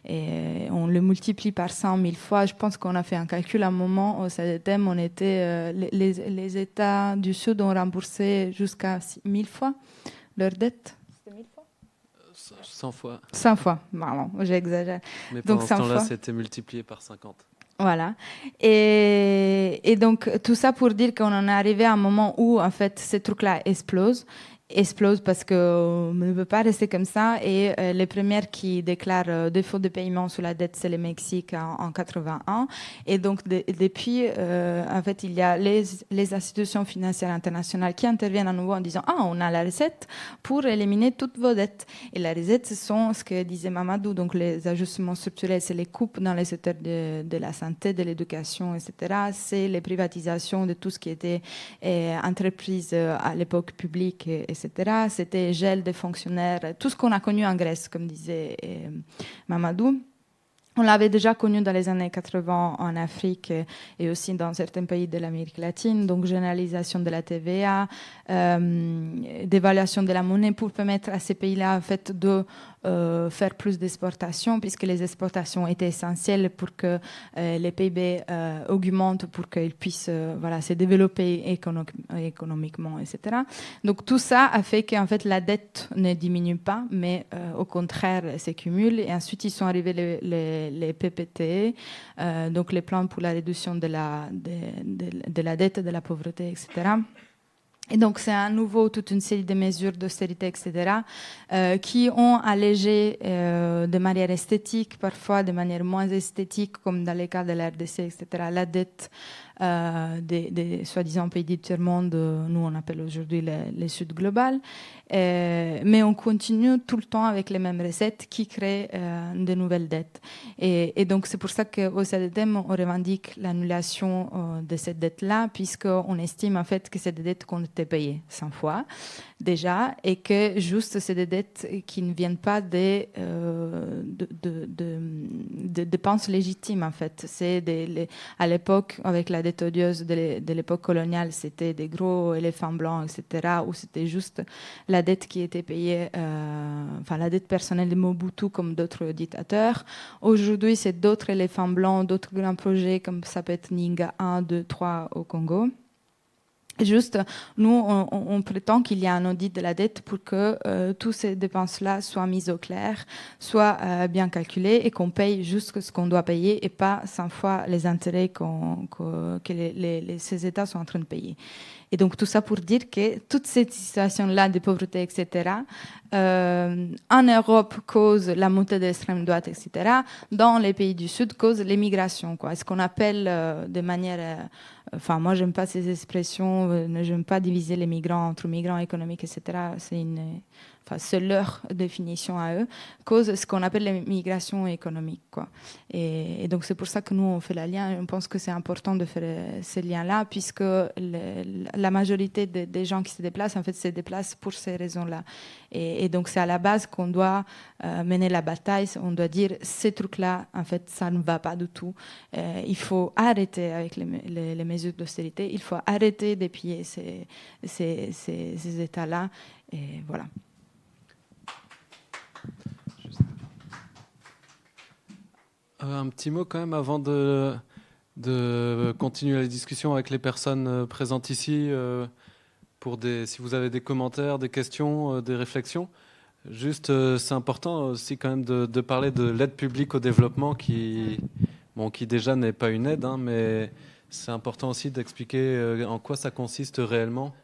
et on le multiplie par 100 000 fois. Je pense qu'on a fait un calcul à un moment au CDTM, on était, les États du Sud ont remboursé jusqu'à 1000 fois leur dette. C'était 1000 fois 100 fois. 100 fois, pardon, j'exagère. Mais donc, pendant ce temps-là, c'était multiplié par 50. Voilà. Et donc, tout ça pour dire qu'on en est arrivé à un moment où, en fait, ces trucs-là explose parce qu'on ne peut pas rester comme ça. Et les premières qui déclarent défaut de paiement sur la dette, c'est le Mexique en 81. Et donc, depuis, en fait, il y a les institutions financières internationales qui interviennent à nouveau en disant « Ah, on a la recette pour éliminer toutes vos dettes. » Et la recette, ce sont ce que disait Mamadou, donc les ajustements structurels, c'est les coupes dans les secteurs de la santé, de l'éducation, etc. C'est les privatisations de tout ce qui était entreprise à l'époque publique, etc. C'était gel des fonctionnaires, tout ce qu'on a connu en Grèce, comme disait Mamadou. On l'avait déjà connu dans les années 80 en Afrique et aussi dans certains pays de l'Amérique latine. Donc, généralisation de la TVA, dévaluation de la monnaie pour permettre à ces pays-là, en fait, de faire plus d'exportations, puisque les exportations étaient essentielles pour que les PIB augmentent, pour qu'ils puissent se développer économiquement, etc. Donc, tout ça a fait qu'en fait, la dette ne diminue pas, mais au contraire, s'accumule. Et ensuite, ils sont arrivés les PPT, donc les plans pour la réduction de la dette, de la pauvreté, etc. Et donc, c'est à nouveau toute une série de mesures d'austérité, etc., qui ont allégé de manière esthétique, parfois de manière moins esthétique, comme dans les cas de la RDC, etc., la dette des soi-disant pays du tiers-monde, nous on appelle aujourd'hui les Sud global. Mais on continue tout le temps avec les mêmes recettes qui créent de nouvelles dettes. Et donc, c'est pour ça qu'au CDTM, on revendique l'annulation de cette dette-là, puisqu'on estime en fait que c'est des dettes qu'on était payées 100 fois déjà, et que juste c'est des dettes qui ne viennent pas de dépenses légitimes en fait. À l'époque, avec la dette odieuse de l'époque coloniale, c'était des gros éléphants blancs, etc., où c'était juste la dette qui était payée, enfin la dette personnelle de Mobutu comme d'autres dictateurs. Aujourd'hui, c'est d'autres éléphants blancs, d'autres grands projets comme ça peut être Ninga 1, 2, 3 au Congo. Juste, nous, on prétend qu'il y a un audit de la dette pour que toutes ces dépenses-là soient mises au clair, soient bien calculées et qu'on paye juste ce qu'on doit payer et pas 100 fois les intérêts que ces États sont en train de payer. Et donc tout ça pour dire que toute cette situation-là de pauvreté, etc., en Europe cause la montée de l'extrême droite, etc., dans les pays du Sud cause l'émigration, quoi. Ce qu'on appelle de manière... Enfin, moi, j'aime pas ces expressions, j'aime pas diviser les migrants entre migrants économiques, etc. C'est leur définition à eux, cause ce qu'on appelle l'immigration économique, quoi. Et donc, c'est pour ça que nous, on fait le lien. On pense que c'est important de faire ces liens-là, puisque la majorité des gens qui se déplacent, en fait, se déplacent pour ces raisons-là. Et donc, c'est à la base qu'on doit mener la bataille. On doit dire, ces trucs-là, en fait, ça ne va pas du tout. Il faut arrêter avec les mesures d'austérité. Il faut arrêter d'épier ces États-là. Et voilà. Un petit mot quand même avant de continuer la discussion avec les personnes présentes ici, si vous avez des commentaires, des questions, des réflexions. Juste, c'est important aussi quand même de parler de l'aide publique au développement qui déjà n'est pas une aide, hein, mais c'est important aussi d'expliquer en quoi ça consiste réellement.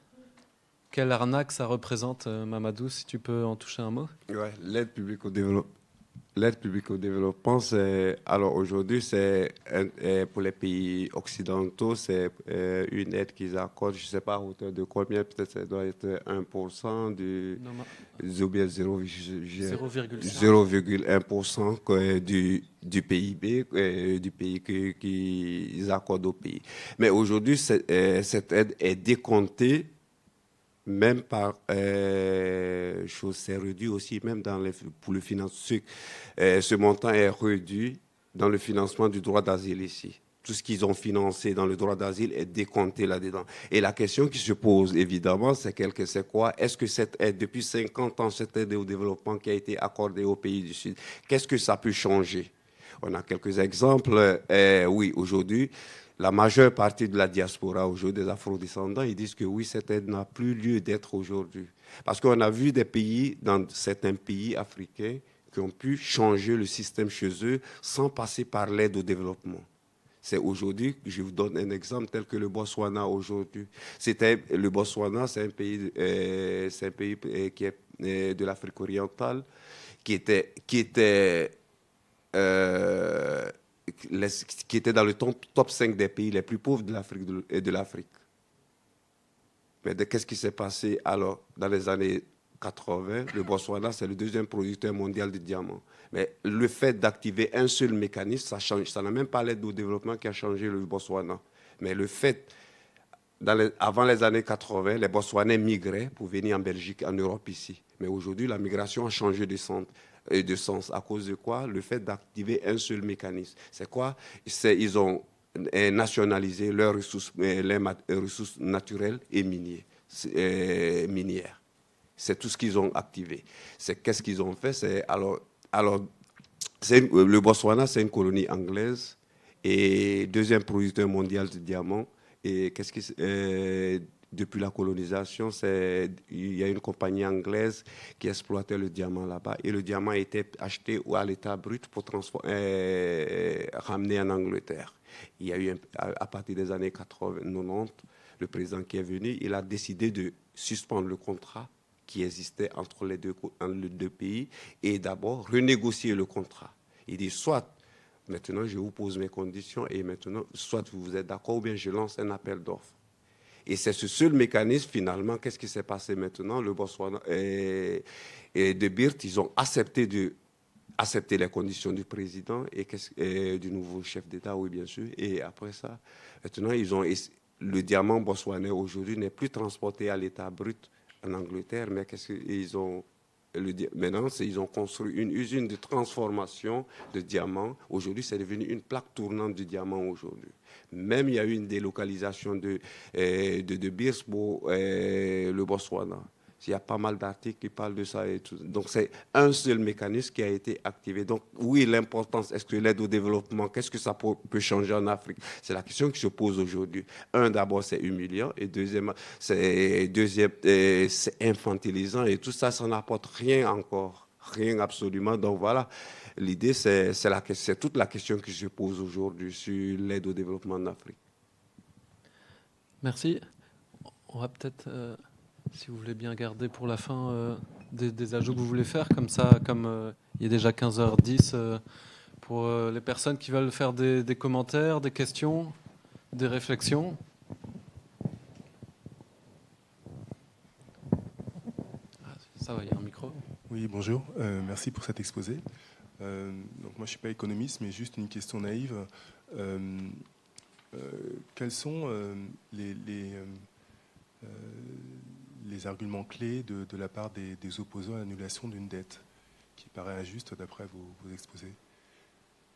Quelle arnaque ça représente, Mamadou, si tu peux en toucher un mot. Ouais, l'aide publique au développement. L'aide publique au développement, alors aujourd'hui, pour les pays occidentaux, c'est une aide qu'ils accordent, je ne sais pas à hauteur de combien, peut-être ça doit être 1% ou bien 0,1% du PIB, du pays qu'ils accordent au pays. Mais aujourd'hui, cette aide est décomptée même par chose, c'est réduit aussi, même pour le financement. Ce montant est réduit dans le financement du droit d'asile ici. Tout ce qu'ils ont financé dans le droit d'asile est décompté là-dedans. Et la question qui se pose, évidemment, c'est quoi? Est-ce que cette aide, depuis 50 ans, cette aide au développement qui a été accordée aux pays du Sud, qu'est-ce que ça peut changer? On a quelques exemples. Oui, aujourd'hui, la majeure partie de la diaspora aujourd'hui, des afrodescendants, ils disent que oui, cette aide n'a plus lieu d'être aujourd'hui. Parce qu'on a vu des pays, dans certains pays africains, qui ont pu changer le système chez eux sans passer par l'aide au développement. C'est aujourd'hui, je vous donne un exemple tel que le Botswana aujourd'hui. Le Botswana, c'est un pays qui est de l'Afrique orientale, qui était dans le top 5 des pays les plus pauvres de l'Afrique. Mais qu'est-ce qui s'est passé alors dans les années 80? Le Botswana, c'est le deuxième producteur mondial de diamants. Mais le fait d'activer un seul mécanisme, ça change. Ça n'a même pas l'aide au développement qui a changé le Botswana. Mais le fait, avant les années 80, les Botswanais migraient pour venir en Belgique, en Europe ici. Mais aujourd'hui, la migration a changé de sens. À cause de quoi? Le fait d'activer un seul mécanisme. C'est quoi? Ils ont nationalisé leurs ressources naturelles et minières. C'est tout ce qu'ils ont activé. Qu'est-ce qu'ils ont fait? Le Botswana, c'est une colonie anglaise et deuxième producteur mondial de diamants. Et depuis la colonisation, il y a une compagnie anglaise qui exploitait le diamant là-bas. Et le diamant était acheté à l'état brut pour ramener en Angleterre. Il y a eu, à partir des années 80, 90, le président qui est venu, il a décidé de suspendre le contrat qui existait entre les deux pays et d'abord renégocier le contrat. Il dit soit maintenant je vous pose mes conditions et maintenant soit vous êtes d'accord ou bien je lance un appel d'offres. Et c'est ce seul mécanisme finalement. Qu'est-ce qui s'est passé maintenant? Le Botswana et De Beers, ils ont accepté les conditions du président et du nouveau chef d'État, oui bien sûr. Et après ça, maintenant le diamant botswanais aujourd'hui n'est plus transporté à l'état brut en Angleterre, mais maintenant, ils ont construit une usine de transformation de diamants. Aujourd'hui, c'est devenu une plaque tournante du diamant aujourd'hui. Même il y a eu une délocalisation de Beers pour le Botswana. Il y a pas mal d'articles qui parlent de ça et tout. Donc, c'est un seul mécanisme qui a été activé. Donc, oui, l'importance, est-ce que l'aide au développement, qu'est-ce que ça peut changer en Afrique? C'est la question qui se pose aujourd'hui. D'abord, c'est humiliant. Et deuxièmement, c'est infantilisant. Et tout ça, ça n'apporte rien encore. Rien absolument. Donc, voilà. L'idée, c'est toute la question qui se pose aujourd'hui sur l'aide au développement en Afrique. Merci. On va peut-être... si vous voulez bien garder pour la fin des ajouts que vous voulez faire, comme ça, comme il est déjà 15h10, pour les personnes qui veulent faire des commentaires, des questions, des réflexions. Ça va, il y a un micro. Oui, bonjour. Merci pour cet exposé. Donc moi, je ne suis pas économiste, mais juste une question naïve. Quels sont les arguments clés de la part des opposants à l'annulation d'une dette qui paraît injuste d'après vos exposés?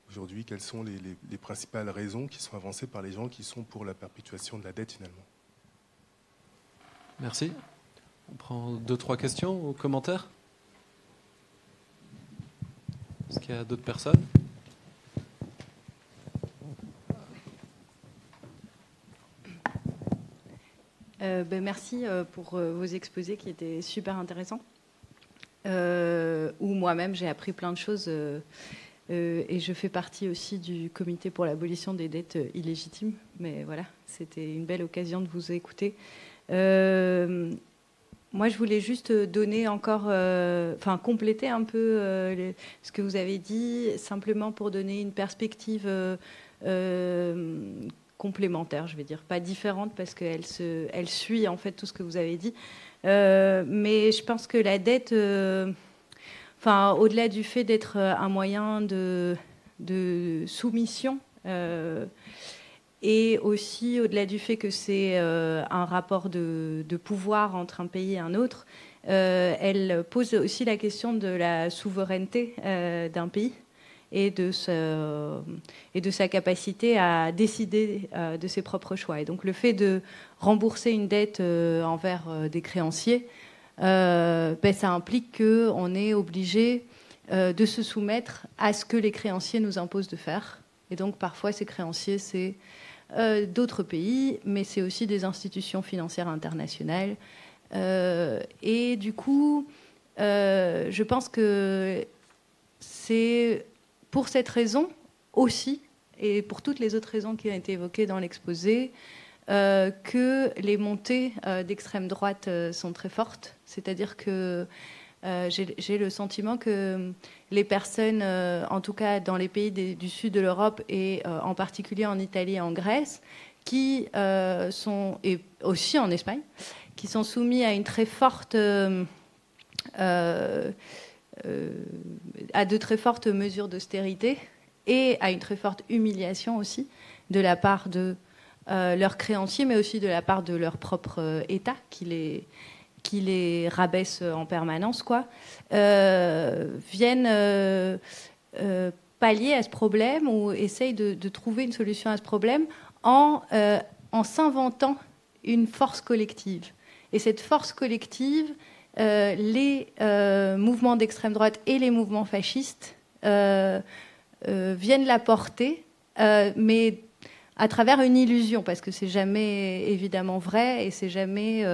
Aujourd'hui, quelles sont les principales raisons qui sont avancées par les gens qui sont pour la perpétuation de la dette finalement? Merci. On prend 2-3 questions ou commentaires. Est-ce qu'il y a d'autres personnes? Merci pour vos exposés qui étaient super intéressants. Où moi-même j'ai appris plein de choses et je fais partie aussi du comité pour l'abolition des dettes illégitimes. Mais voilà, c'était une belle occasion de vous écouter. Moi, je voulais juste donner encore, compléter un peu ce que vous avez dit, simplement pour donner une perspective complémentaire, je vais dire, pas différente parce qu'elle suit en fait tout ce que vous avez dit. Mais je pense que la dette, au-delà du fait d'être un moyen de soumission, et aussi au-delà du fait que c'est un rapport de pouvoir entre un pays et un autre, elle pose aussi la question de la souveraineté d'un pays et de sa capacité à décider de ses propres choix. Et donc le fait de rembourser une dette envers des créanciers, ça implique qu'on est obligé de se soumettre à ce que les créanciers nous imposent de faire. Et donc parfois ces créanciers, c'est d'autres pays, mais c'est aussi des institutions financières internationales. Et du coup, je pense que c'est pour cette raison aussi, et pour toutes les autres raisons qui ont été évoquées dans l'exposé, que les montées d'extrême droite sont très fortes. C'est-à-dire que j'ai le sentiment que les personnes, en tout cas dans les pays du sud de l'Europe et en particulier en Italie et en Grèce, qui sont, et aussi en Espagne, qui sont soumis à une très forte, à de très fortes mesures d'austérité et à une très forte humiliation aussi de la part de leurs créanciers, mais aussi de la part de leur propre État qui les rabaisse en permanence, viennent pallier à ce problème ou essayent de trouver une solution à ce problème en s'inventant une force collective. Et cette force collective, les mouvements d'extrême droite et les mouvements fascistes viennent la porter, mais à travers une illusion, parce que c'est jamais évidemment vrai et c'est jamais...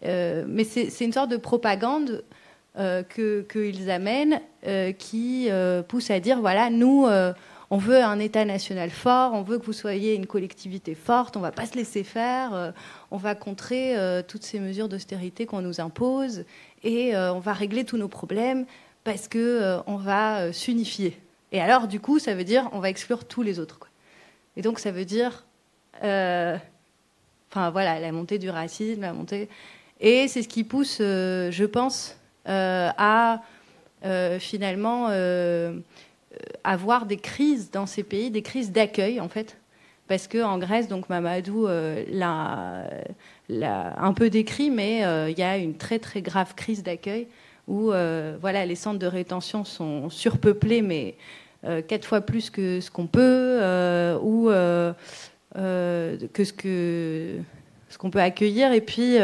mais c'est une sorte de propagande qu'ils amènent qui pousse à dire, voilà, nous, on veut un État national fort, on veut que vous soyez une collectivité forte, on ne va pas se laisser faire, on va contrer toutes ces mesures d'austérité qu'on nous impose et on va régler tous nos problèmes parce qu'on va s'unifier. Et alors, du coup, ça veut dire on va exclure tous les autres, quoi. Et donc, ça veut dire... la montée du racisme, la montée... Et c'est ce qui pousse, je pense, à finalement avoir des crises dans ces pays, des crises d'accueil, en fait. Parce qu'en Grèce, donc Mamadou l'a un peu décrit, mais il y a une très, très grave crise d'accueil où les centres de rétention sont surpeuplés, mais 4 fois plus que ce qu'on peut, que ce qu'on peut accueillir. Et puis,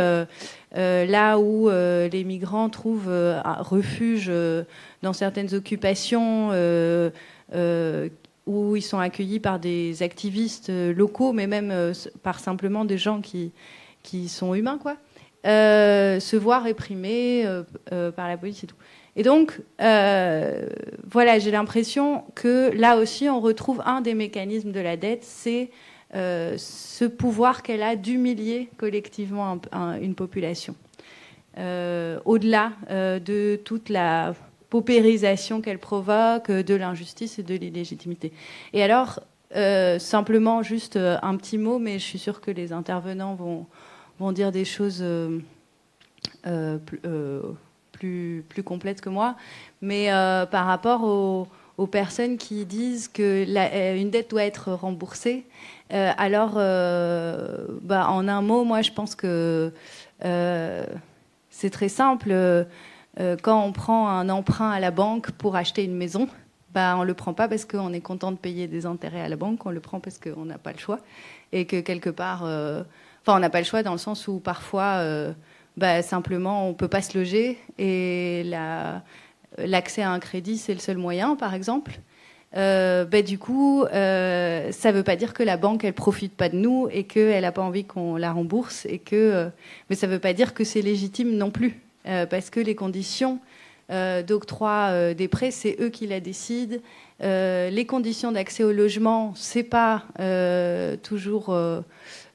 là où les migrants trouvent un refuge dans certaines occupations où ils sont accueillis par des activistes locaux, mais même par simplement des gens qui sont humains, quoi, se voient réprimés par la police et tout. Et donc, j'ai l'impression que là aussi, on retrouve un des mécanismes de la dette, c'est ce pouvoir qu'elle a d'humilier collectivement une population. Au-delà de toute la paupérisation qu'elle provoque, de l'injustice et de l'illégitimité. Et alors, simplement juste un petit mot, mais je suis sûre que les intervenants vont dire des choses plus complètes que moi, mais par rapport aux personnes qui disent qu'une dette doit être remboursée, en un mot, moi je pense que c'est très simple. Quand on prend un emprunt à la banque pour acheter une maison, on ne le prend pas parce qu'on est content de payer des intérêts à la banque, on le prend parce qu'on n'a pas le choix. Et que quelque part, on n'a pas le choix dans le sens où parfois, simplement, on ne peut pas se loger et l'accès à un crédit, c'est le seul moyen, par exemple. Du coup, ça ne veut pas dire que la banque, elle ne profite pas de nous et qu'elle n'a pas envie qu'on la rembourse. Mais ça ne veut pas dire que c'est légitime non plus. Parce que les conditions d'octroi des prêts, c'est eux qui la décident. Les conditions d'accès au logement, c'est pas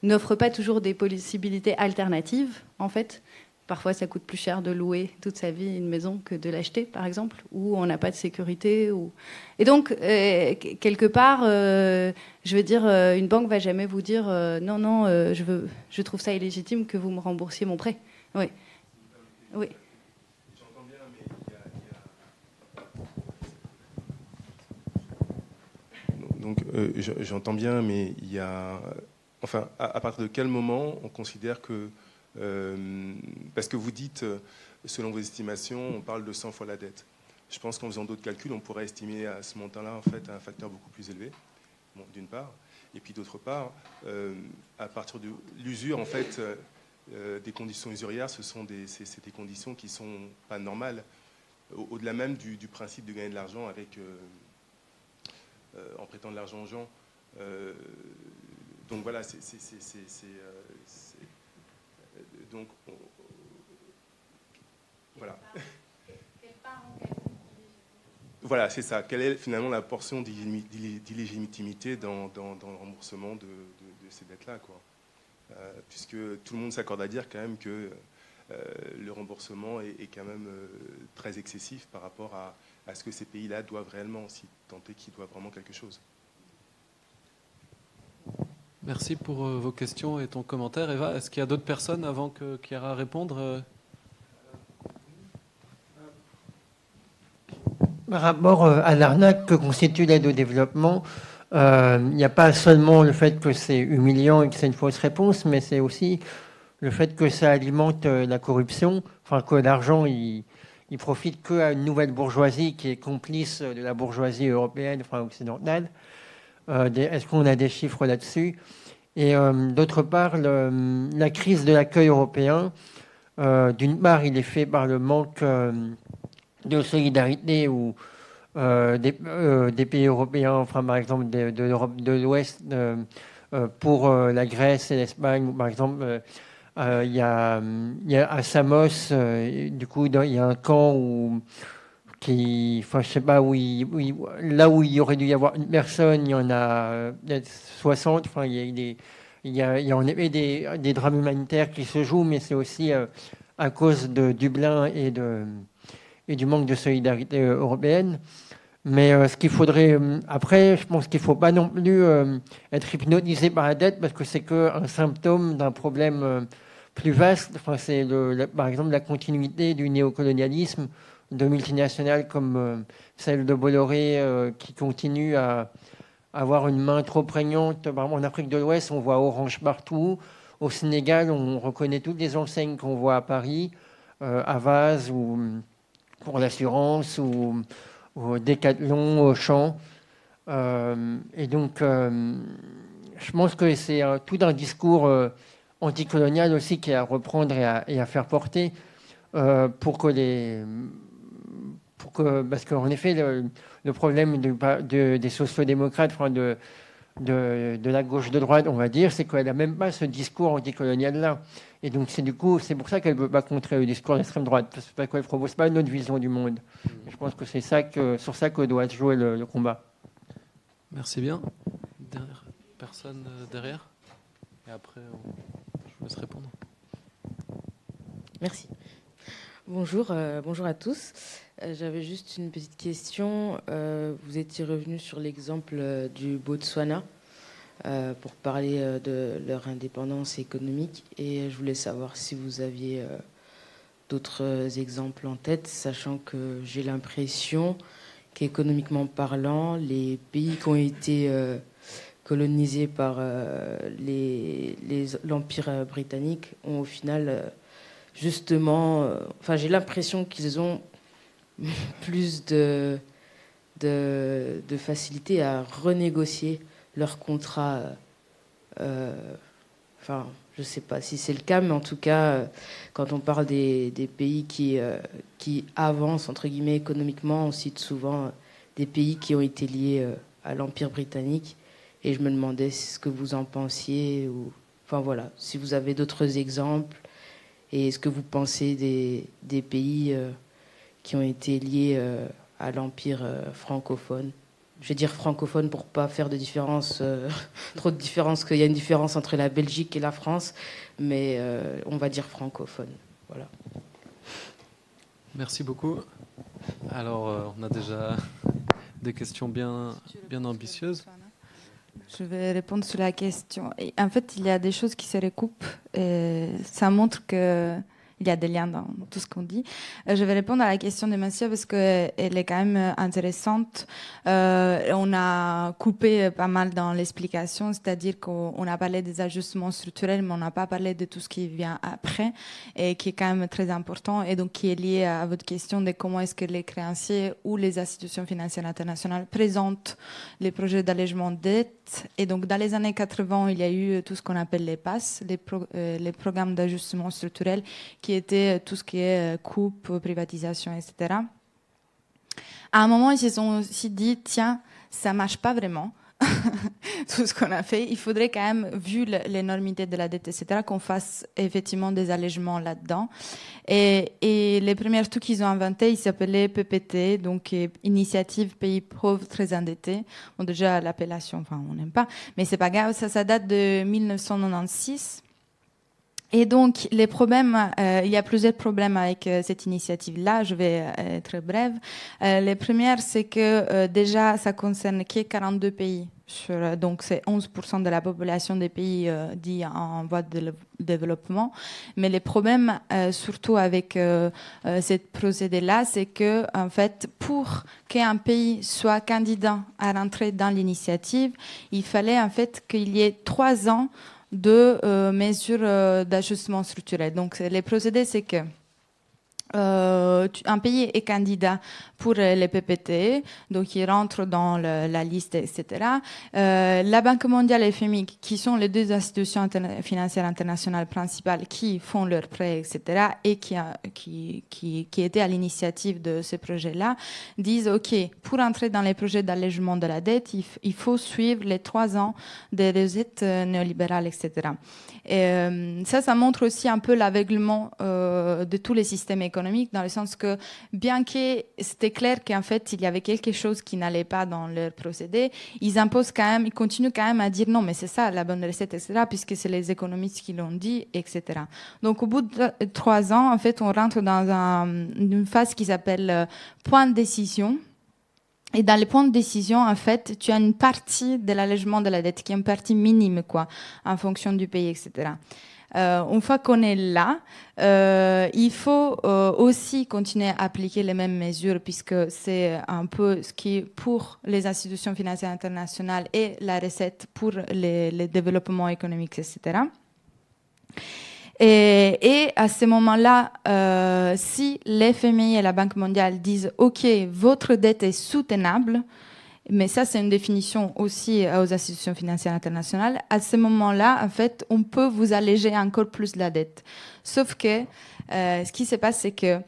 n'offrent pas toujours des possibilités alternatives, en fait. Parfois, ça coûte plus cher de louer toute sa vie une maison que de l'acheter, par exemple, où on n'a pas de sécurité. Et donc, quelque part, je veux dire, une banque va jamais vous dire non, je trouve ça illégitime que vous me remboursiez mon prêt. Oui. Oui. J'entends bien, mais j'entends bien, mais il y a... Enfin, à partir de quel moment on considère que... parce que vous dites, selon vos estimations, on parle de 100 fois la dette. Je pense qu'en faisant d'autres calculs, on pourrait estimer à ce montant-là, en fait, un facteur beaucoup plus élevé, bon, d'une part. Et puis, d'autre part, à partir de l'usure, en fait... des conditions usurières, c'est des conditions qui ne sont pas normales, au-delà même du principe de gagner de l'argent en prêtant de l'argent aux gens. Donc voilà, donc voilà. Voilà, c'est ça. Quelle est finalement la portion d'illégitimité dans le remboursement de ces dettes-là, quoi. Puisque tout le monde s'accorde à dire quand même que le remboursement est quand même très excessif par rapport à ce que ces pays-là doivent réellement, si tant est qu'ils doivent vraiment quelque chose. Merci pour vos questions et ton commentaire. Eva, est-ce qu'il y a d'autres personnes avant que Chiara réponde? Par rapport à l'arnaque que constitue l'aide au développement, il n'y a pas seulement le fait que c'est humiliant et que c'est une fausse réponse, mais c'est aussi le fait que ça alimente la corruption, enfin que l'argent il profite qu'à une nouvelle bourgeoisie qui est complice de la bourgeoisie européenne, enfin occidentale. Est-ce qu'on a des chiffres là-dessus? Et d'autre part, la crise de l'accueil européen, d'une part, il est fait par le manque de solidarité ou des pays européens, enfin par exemple de l'Europe de l'Ouest, pour la Grèce et l'Espagne. Par exemple, il y a à Samos, du coup, il y a un camp enfin, je sais pas, là où il aurait dû y avoir une personne, il y en a peut-être 60. Enfin, il y a en effet des drames humanitaires qui se jouent, mais c'est aussi à cause de Dublin et du manque de solidarité européenne. Mais ce qu'il faudrait... après, je pense qu'il ne faut pas non plus être hypnotisé par la dette, parce que c'est qu'un symptôme d'un problème plus vaste. Enfin, c'est par exemple la continuité du néocolonialisme de multinationales comme celle de Bolloré, qui continue à avoir une main trop prégnante. Par exemple, en Afrique de l'Ouest, on voit Orange partout. Au Sénégal, on reconnaît toutes les enseignes qu'on voit à Paris, à Vase, ou pour l'assurance, ou Décathlon, Auchan. Et donc, je pense que c'est tout un discours anticolonial aussi qui est à reprendre et à faire porter parce qu'en effet, le problème des sociodémocrates, enfin de la gauche de droite, on va dire, c'est qu'elle n'a même pas ce discours anticolonial-là. Et donc, c'est pour ça qu'elle ne peut pas contrer le discours d'extrême droite, parce qu'elle ne propose pas notre vision du monde. Je pense que c'est sur ça que doit se jouer le combat. Merci bien. Personne derrière? Et après, je vous laisse répondre. Merci. Bonjour, bonjour à tous. J'avais juste une petite question. Vous étiez revenu sur l'exemple du Botswana pour parler de leur indépendance économique, et je voulais savoir si vous aviez d'autres exemples en tête, sachant que j'ai l'impression qu'économiquement parlant, les pays qui ont été colonisés par l'Empire britannique ont au final justement... enfin, j'ai l'impression qu'ils ont plus de facilité à renégocier leurs contrats. Enfin, je ne sais pas si c'est le cas, mais en tout cas, quand on parle des pays qui avancent, entre guillemets, économiquement, on cite souvent des pays qui ont été liés à l'Empire britannique. Et je me demandais ce que vous en pensiez, ou, enfin voilà, si vous avez d'autres exemples, et ce que vous pensez des pays qui ont été liés à l'Empire francophone. Je vais dire francophone pour pas faire de différence, trop de différence, qu'il y a une différence entre la Belgique et la France, mais on va dire francophone. Voilà. Merci beaucoup. Alors, on a déjà des questions bien ambitieuses. Je vais répondre sur la question. Et en fait, il y a des choses qui se recoupent et ça montre qu'il y a des liens dans tout ce qu'on dit. Je vais répondre à la question de monsieur parce qu'elle est quand même intéressante. On a coupé pas mal dans l'explication, c'est-à-dire qu'on a parlé des ajustements structurels, mais on n'a pas parlé de tout ce qui vient après et qui est quand même très important et donc qui est lié à votre question de comment est-ce que les créanciers ou les institutions financières internationales présentent les projets d'allègement de dette. Et donc, dans les années 80, il y a eu tout ce qu'on appelle les PAS, les programmes d'ajustement structurel, qui étaient tout ce qui est coupe, privatisation, etc. À un moment, ils se sont aussi dit, tiens, ça marche pas vraiment. Tout ce qu'on a fait, il faudrait quand même, vu l'énormité de la dette, etc., qu'on fasse effectivement des allègements là-dedans. Et les premiers trucs qu'ils ont inventés, ils s'appelaient PPT, donc Initiative Pays Pauvres Très Endettés. Bon, déjà, l'appellation, enfin, on n'aime pas, mais c'est pas grave, ça date de 1996. Et donc, les problèmes, il y a plusieurs problèmes avec cette initiative-là. Je vais être brève. Les premières, c'est que déjà, ça concerne que 42 pays. Donc, c'est 11% de la population des pays dits en voie de développement. Mais les problèmes, surtout avec cette procédé-là, c'est que, en fait, pour qu'un pays soit candidat à rentrer dans l'initiative, il fallait en fait qu'il y ait 3 ans de mesures d'ajustement structurel. Donc, les procédés, c'est que un pays est candidat pour les PPT, donc il rentre dans la liste, etc. La Banque mondiale et le FMI, qui sont les deux institutions financières internationales principales qui font leurs prêts, etc., et qui étaient à l'initiative de ce projet-là, disent, OK, pour entrer dans les projets d'allègement de la dette, il faut suivre les 3 ans des recettes néolibérales, etc. Et ça montre aussi un peu l'aveuglement de tous les systèmes économiques économique, dans le sens que, bien que c'était clair qu'en fait, il y avait quelque chose qui n'allait pas dans leur procédé, ils continuent quand même à dire non, mais c'est ça la bonne recette, etc., puisque c'est les économistes qui l'ont dit, etc. Donc, au bout de 3 ans, en fait, on rentre dans une phase qui s'appelle point de décision. Et dans les points de décision, en fait, tu as une partie de l'allègement de la dette qui est une partie minime, quoi, en fonction du pays, etc. Une fois qu'on est là, il faut aussi continuer à appliquer les mêmes mesures, puisque c'est un peu ce qui, pour les institutions financières internationales, est la recette pour les développements économiques, etc. Et à ce moment-là, si l'FMI et la Banque mondiale disent « OK, votre dette est soutenable », mais ça, c'est une définition aussi aux institutions financières internationales, à ce moment-là, en fait, on peut vous alléger encore plus la dette. Sauf que ce qui se passe, c'est que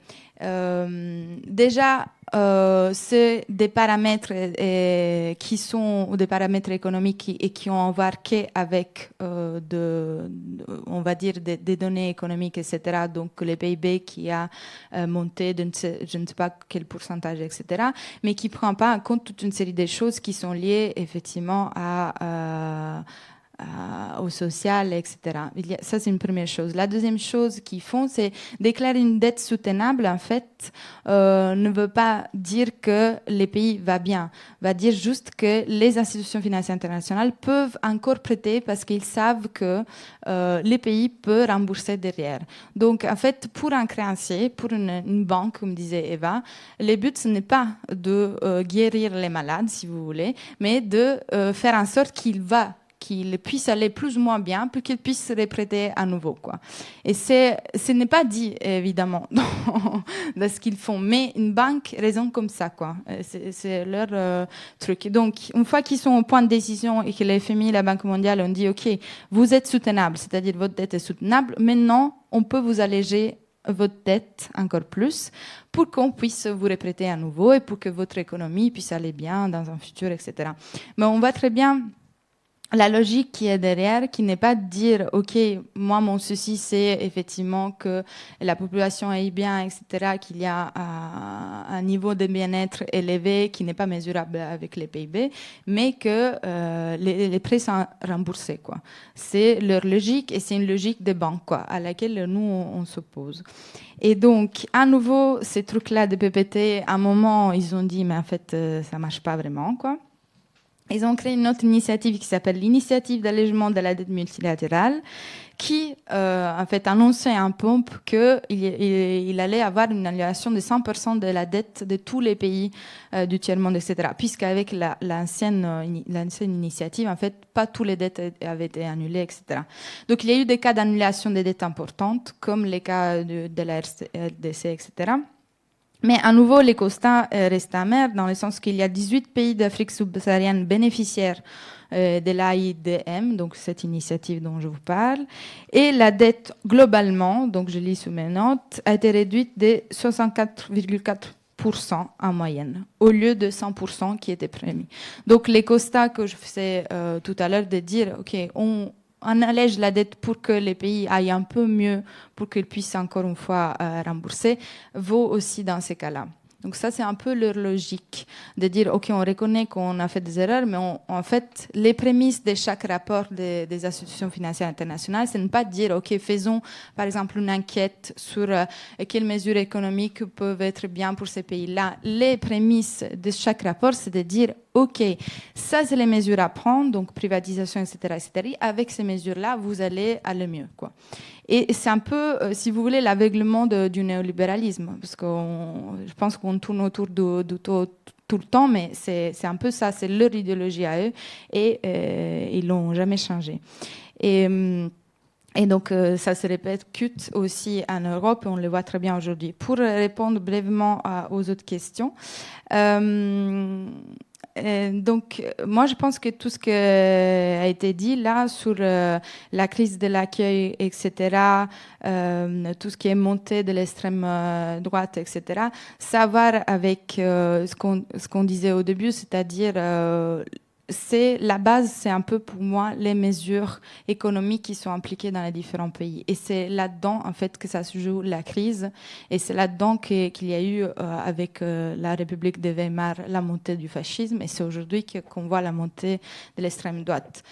déjà, c'est des paramètres qui sont des paramètres économiques et qui ont à voir qu'avec, on va dire, des données économiques, etc. Donc, le PIB qui a monté de je ne sais pas quel pourcentage, etc. Mais qui ne prend pas en compte toute une série de choses qui sont liées, effectivement, au social, etc. Ça, c'est une première chose. La deuxième chose qu'ils font, c'est déclarer une dette soutenable. En fait, ne veut pas dire que les pays va bien, va dire juste que les institutions financières internationales peuvent encore prêter parce qu'ils savent que les pays peuvent rembourser derrière. Donc, en fait, pour un créancier, pour une banque, comme disait Eva, le but, ce n'est pas de guérir les malades, si vous voulez, mais de faire en sorte qu'il puisse aller plus ou moins bien, pour qu'il puisse se reprêter à nouveau, quoi. Et ce n'est pas dit, évidemment, dans ce qu'ils font, mais une banque raisonne comme ça, quoi. C'est leur truc. Donc, une fois qu'ils sont au point de décision et que le FMI et la Banque mondiale ont dit « OK, vous êtes soutenable, c'est-à-dire votre dette est soutenable, maintenant, on peut vous alléger votre dette encore plus pour qu'on puisse vous reprêter à nouveau et pour que votre économie puisse aller bien dans un futur, etc. » Mais on voit très bien la logique qui est derrière, qui n'est pas de dire, OK, moi, mon souci, c'est effectivement que la population aille bien, etc., qu'il y a un niveau de bien-être élevé qui n'est pas mesurable avec les PIB, mais que les prêts sont remboursés, quoi. C'est leur logique et c'est une logique de banque, quoi, à laquelle nous, on s'oppose. Et donc, à nouveau, ces trucs-là de PPT, à un moment, ils ont dit, mais en fait, ça marche pas vraiment, quoi. Ils ont créé une autre initiative qui s'appelle l'initiative d'allègement de la dette multilatérale, qui, en fait, annonçait un pompe qu'il allait avoir une annulation de 100% de la dette de tous les pays du tiers-monde, etc. Puisqu'avec l'ancienne initiative, en fait, pas toutes les dettes avaient été annulées, etc. Donc, il y a eu des cas d'annulation des dettes importantes, comme les cas de la RDC, etc. Mais à nouveau, les constats restent amers dans le sens qu'il y a 18 pays d'Afrique subsaharienne bénéficiaires de l'AIDM, donc cette initiative dont je vous parle. Et la dette globalement, donc je lis sous mes notes, a été réduite de 64,4% en moyenne, au lieu de 100% qui était prévu. Donc les constats que je faisais tout à l'heure de dire, OK, on allège la dette pour que les pays aillent un peu mieux, pour qu'ils puissent encore une fois rembourser, vaut aussi dans ces cas-là. Donc ça, c'est un peu leur logique, de dire, OK, on reconnaît qu'on a fait des erreurs, mais en fait, les prémices de chaque rapport des institutions financières internationales, c'est ne pas dire, OK, faisons, par exemple, une enquête sur quelles mesures économiques peuvent être bien pour ces pays-là. Les prémices de chaque rapport, c'est de dire, OK, ça, c'est les mesures à prendre, donc privatisation, etc., etc. Avec ces mesures-là, vous allez aller mieux, quoi. Et c'est un peu, si vous voulez, l'aveuglement du néolibéralisme, parce que je pense qu'on tourne autour du tout le temps, mais c'est un peu ça, c'est leur idéologie à eux, et ils l'ont jamais changé. Et donc, ça se répète aussi en Europe, et on le voit très bien aujourd'hui. Pour répondre brièvement aux autres questions, donc, moi, je pense que tout ce qui a été dit là sur la crise de l'accueil, etc., tout ce qui est monté de l'extrême droite, etc., ça va avec ce qu'on disait au début, c'est-à-dire c'est la base, c'est un peu pour moi les mesures économiques qui sont impliquées dans les différents pays. Et c'est là-dedans, en fait, que ça se joue la crise. Et c'est là-dedans qu'il y a eu, avec la République de Weimar, la montée du fascisme. Et c'est aujourd'hui qu'on voit la montée de l'extrême droite.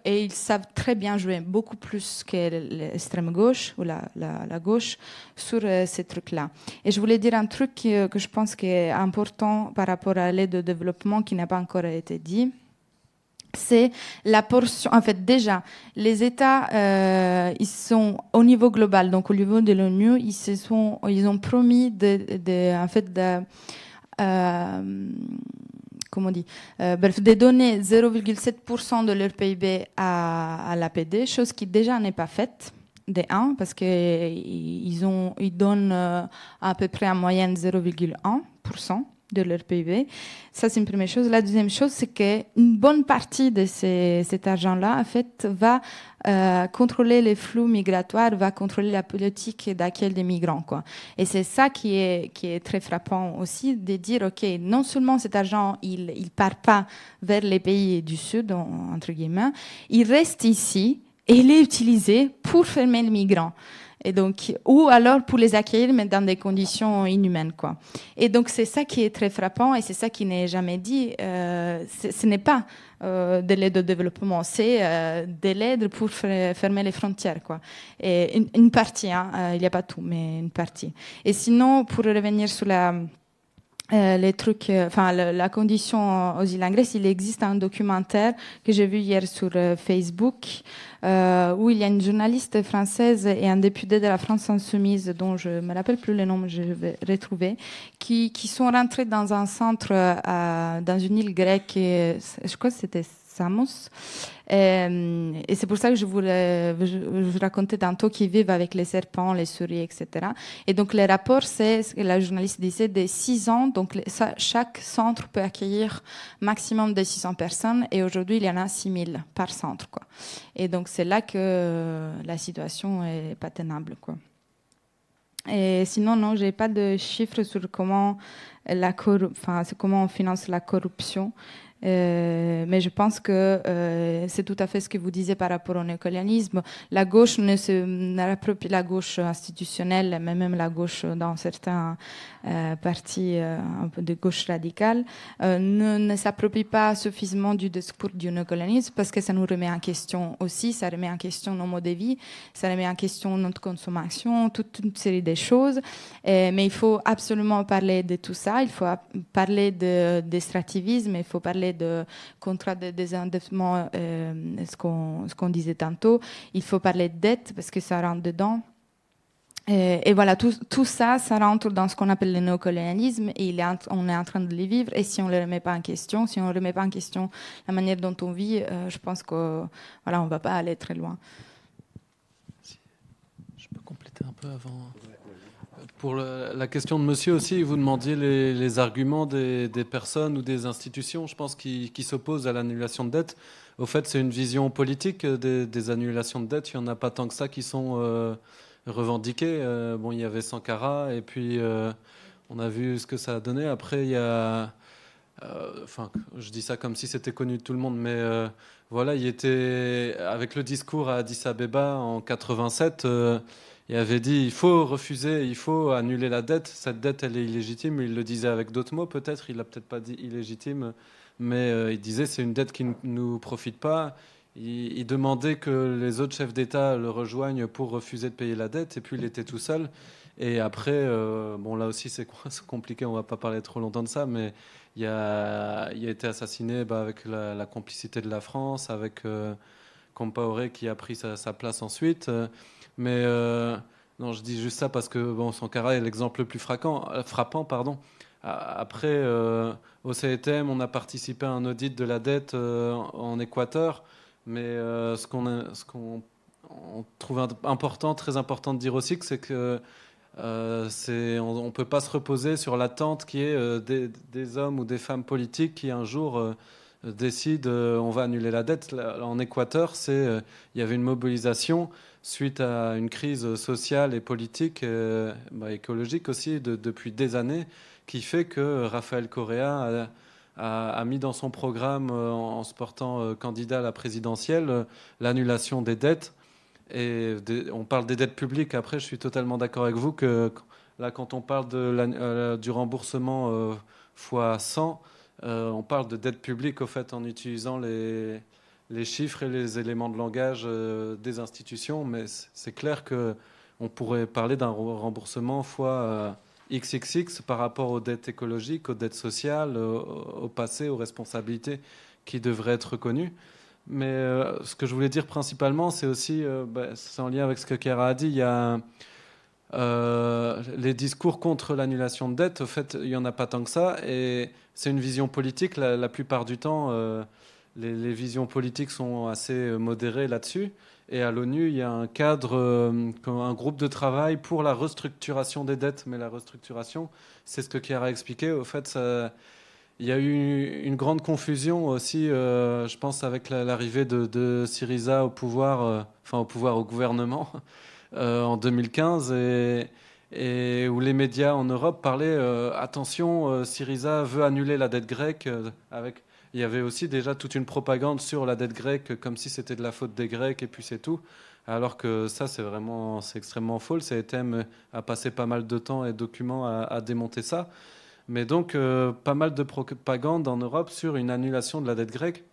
Et ils savent très bien jouer, beaucoup plus que l'extrême gauche ou la gauche, sur ces trucs-là. Et je voulais dire un truc que je pense qui est important par rapport à l'aide au développement qui n'a pas encore été dit. C'est la portion. En fait, déjà, les États, ils sont au niveau global, donc au niveau de l'ONU, ils ont promis comment on dit, de donner 0,7% de leur PIB à l'APD, chose qui déjà n'est pas faite. Parce qu'ils donnent à peu près en moyenne 0,1% de leur PIB. Ça, c'est une première chose. La deuxième chose, c'est qu'une bonne partie de cet argent-là, en fait, va contrôler les flux migratoires, va contrôler la politique d'accueil des migrants, quoi. Et c'est ça qui est très frappant aussi, de dire, OK, non seulement cet argent, il part pas vers les pays du Sud, entre guillemets, il reste ici et il est utilisé pour fermer les migrants. Et donc, ou alors pour les accueillir, mais dans des conditions inhumaines, quoi. Et donc, c'est ça qui est très frappant et c'est ça qui n'est jamais dit. Ce n'est pas de l'aide au développement, c'est de l'aide pour fermer les frontières, quoi. Et une partie, hein, il n'y a pas tout, mais une partie. Et sinon, pour revenir sur les trucs, la condition aux îles en Grèce, il existe un documentaire que j'ai vu hier sur Facebook où il y a une journaliste française et un député de la France Insoumise, dont je ne me rappelle plus le nom, je vais retrouver, qui sont rentrés dans un centre dans une île grecque, je crois que c'était Samos. Et c'est pour ça que je vous racontais tantôt qu'ils vivent avec les serpents, les souris, etc. Et donc, les rapports, c'est ce que la journaliste disait, de 6 ans. Donc, chaque centre peut accueillir maximum de 600 personnes. Et aujourd'hui, il y en a 6000 par centre, quoi. Et donc, c'est là que la situation est pas tenable, quoi. Et sinon, non, j'ai pas de chiffres sur comment on finance la corruption. Mais je pense que c'est tout à fait ce que vous disiez par rapport au néocolonialisme. La gauche la gauche institutionnelle, mais même la gauche dans certains partis un peu de gauche radicale, ne s'approprie pas suffisamment du discours du néocolonialisme parce que ça nous remet en question aussi, ça remet en question nos modes de vie, ça remet en question notre consommation, toute une série de choses. Mais il faut absolument parler de tout ça, il faut parler d'extractivisme, il faut parler de contrat de désendettement, ce qu'on disait tantôt. Il faut parler de dette parce que ça rentre dedans. Et voilà, tout ça, ça rentre dans ce qu'on appelle le néocolonialisme et on est en train de le vivre. Et si on ne le remet pas en question, si on ne remet pas en question la manière dont on vit, je pense qu'on ne va pas aller très loin. Je peux compléter un peu avant. Pour la question de monsieur aussi, vous demandiez les arguments des personnes ou des institutions, je pense, qui s'opposent à l'annulation de dette. Au fait, c'est une vision politique des annulations de dette. Il n'y en a pas tant que ça qui sont revendiquées. Il y avait Sankara et puis on a vu ce que ça a donné. Après, il y a... je dis ça comme si c'était connu de tout le monde, mais voilà, il était... Avec le discours à Addis Abeba en 87... il avait dit il faut refuser, il faut annuler la dette. Cette dette, elle est illégitime. Il le disait avec d'autres mots, peut-être. Il n'a peut-être pas dit illégitime, mais il disait c'est une dette qui ne nous profite pas. Il demandait que les autres chefs d'État le rejoignent pour refuser de payer la dette. Et puis il était tout seul. Et après, là aussi c'est compliqué. On ne va pas parler trop longtemps de ça, mais il a été assassiné avec la complicité de la France, avec Compaoré qui a pris sa place ensuite. Mais non, je dis juste ça parce que Sankara est l'exemple le plus frappant. Après, au CETM, on a participé à un audit de la dette en Équateur, mais ce qu'on trouve très important de dire aussi, c'est que on ne peut pas se reposer sur l'attente qui est des hommes ou des femmes politiques qui un jour décident on va annuler la dette. En Équateur, il y avait une mobilisation suite à une crise sociale et politique, écologique aussi, depuis des années, qui fait que Rafael Correa a mis dans son programme, en se portant candidat à la présidentielle, l'annulation des dettes. Et on parle des dettes publiques. Après, je suis totalement d'accord avec vous que là, quand on parle du remboursement fois 100, on parle de dette publique, au fait, en utilisant les chiffres et les éléments de langage des institutions. Mais c'est clair qu'on pourrait parler d'un remboursement fois XXX par rapport aux dettes écologiques, aux dettes sociales, au passé, aux responsabilités qui devraient être reconnues. Mais ce que je voulais dire principalement, c'est aussi, c'est en lien avec ce que Chiara a dit, il y a les discours contre l'annulation de dette. Au fait, il n'y en a pas tant que ça. Et c'est une vision politique. La plupart du temps, les visions politiques sont assez modérées là-dessus. Et à l'ONU, il y a un cadre, un groupe de travail pour la restructuration des dettes. Mais la restructuration, c'est ce que Chiara a expliqué. Au fait, il y a eu une grande confusion aussi, je pense, avec l'arrivée de Syriza au pouvoir, au gouvernement en 2015, et où les médias en Europe parlaient attention, Syriza veut annuler la dette grecque. Il y avait aussi déjà toute une propagande sur la dette grecque, comme si c'était de la faute des Grecs, et puis c'est tout. Alors que ça, c'est extrêmement faux. Le CETM a passé pas mal de temps et de documents à démonter ça. Mais donc, pas mal de propagande en Europe sur une annulation de la dette grecque,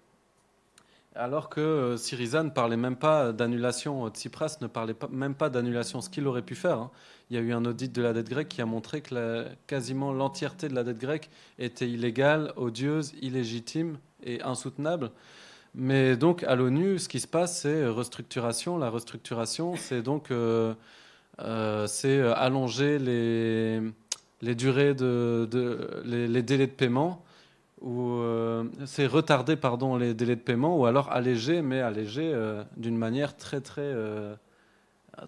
alors que Syriza ne parlait même pas d'annulation. Tsipras ne parlait même pas d'annulation, ce qu'il aurait pu faire. Hein. Il y a eu un audit de la dette grecque qui a montré que quasiment l'entièreté de la dette grecque était illégale, odieuse, illégitime et insoutenable. Mais donc, à l'ONU, ce qui se passe, c'est restructuration. La restructuration, c'est donc c'est allonger les durées les délais de paiement, ou c'est retarder les délais de paiement, ou alors alléger, mais alléger d'une manière très très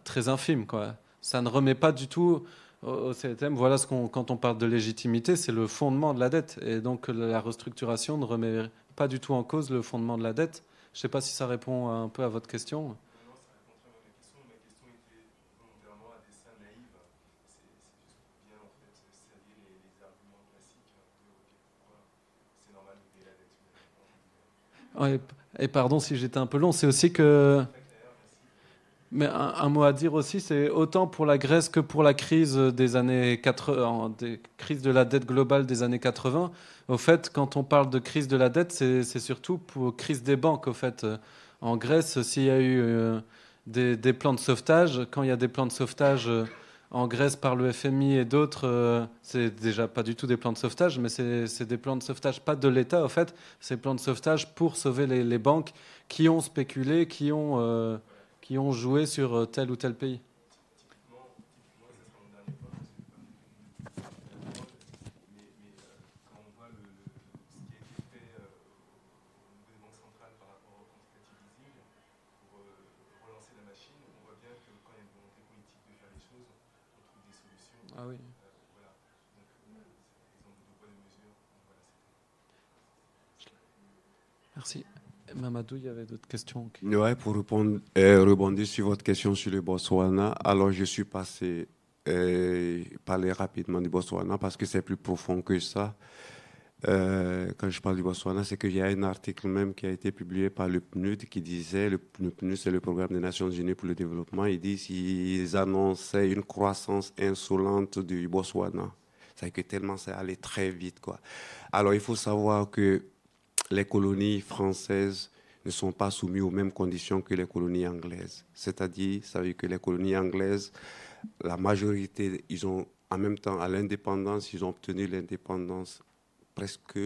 très infime, quoi. Ça ne remet pas du tout au CETM. Voilà quand on parle de légitimité, c'est le fondement de la dette, et donc la restructuration ne remet pas du tout en cause le fondement de la dette. Je ne sais pas si ça répond un peu à votre question. Ouais, et pardon si j'étais un peu long, c'est aussi que... Mais un mot à dire aussi, c'est autant pour la Grèce que pour la crise des années 80, des crises de la dette globale des années 80. Au fait, quand on parle de crise de la dette, c'est surtout pour crise des banques. Au fait, en Grèce, s'il y a eu des plans de sauvetage, quand il y a des plans de sauvetage en Grèce par le FMI et d'autres, c'est déjà pas du tout des plans de sauvetage, mais c'est des plans de sauvetage pas de l'État, au fait. C'est des plans de sauvetage pour sauver les banques qui ont spéculé, qui ont joué sur tel ou tel pays. Ah oui. Merci. Mamadou, il y avait d'autres questions. Ouais, pour rebondir sur votre question sur le Botswana, alors je suis passé parler rapidement du Botswana parce que c'est plus profond que ça. Quand je parle du Botswana, c'est qu'il y a un article même qui a été publié par le PNUD qui disait, le PNUD c'est le Programme des Nations Unies pour le développement, ils annonçaient une croissance insolente du Botswana. C'est que tellement ça allait très vite, quoi. Alors il faut savoir que les colonies françaises ne sont pas soumises aux mêmes conditions que les colonies anglaises. C'est-à-dire, ça veut dire que les colonies anglaises, la majorité, ils ont en même temps à l'indépendance, ils ont obtenu l'indépendance presque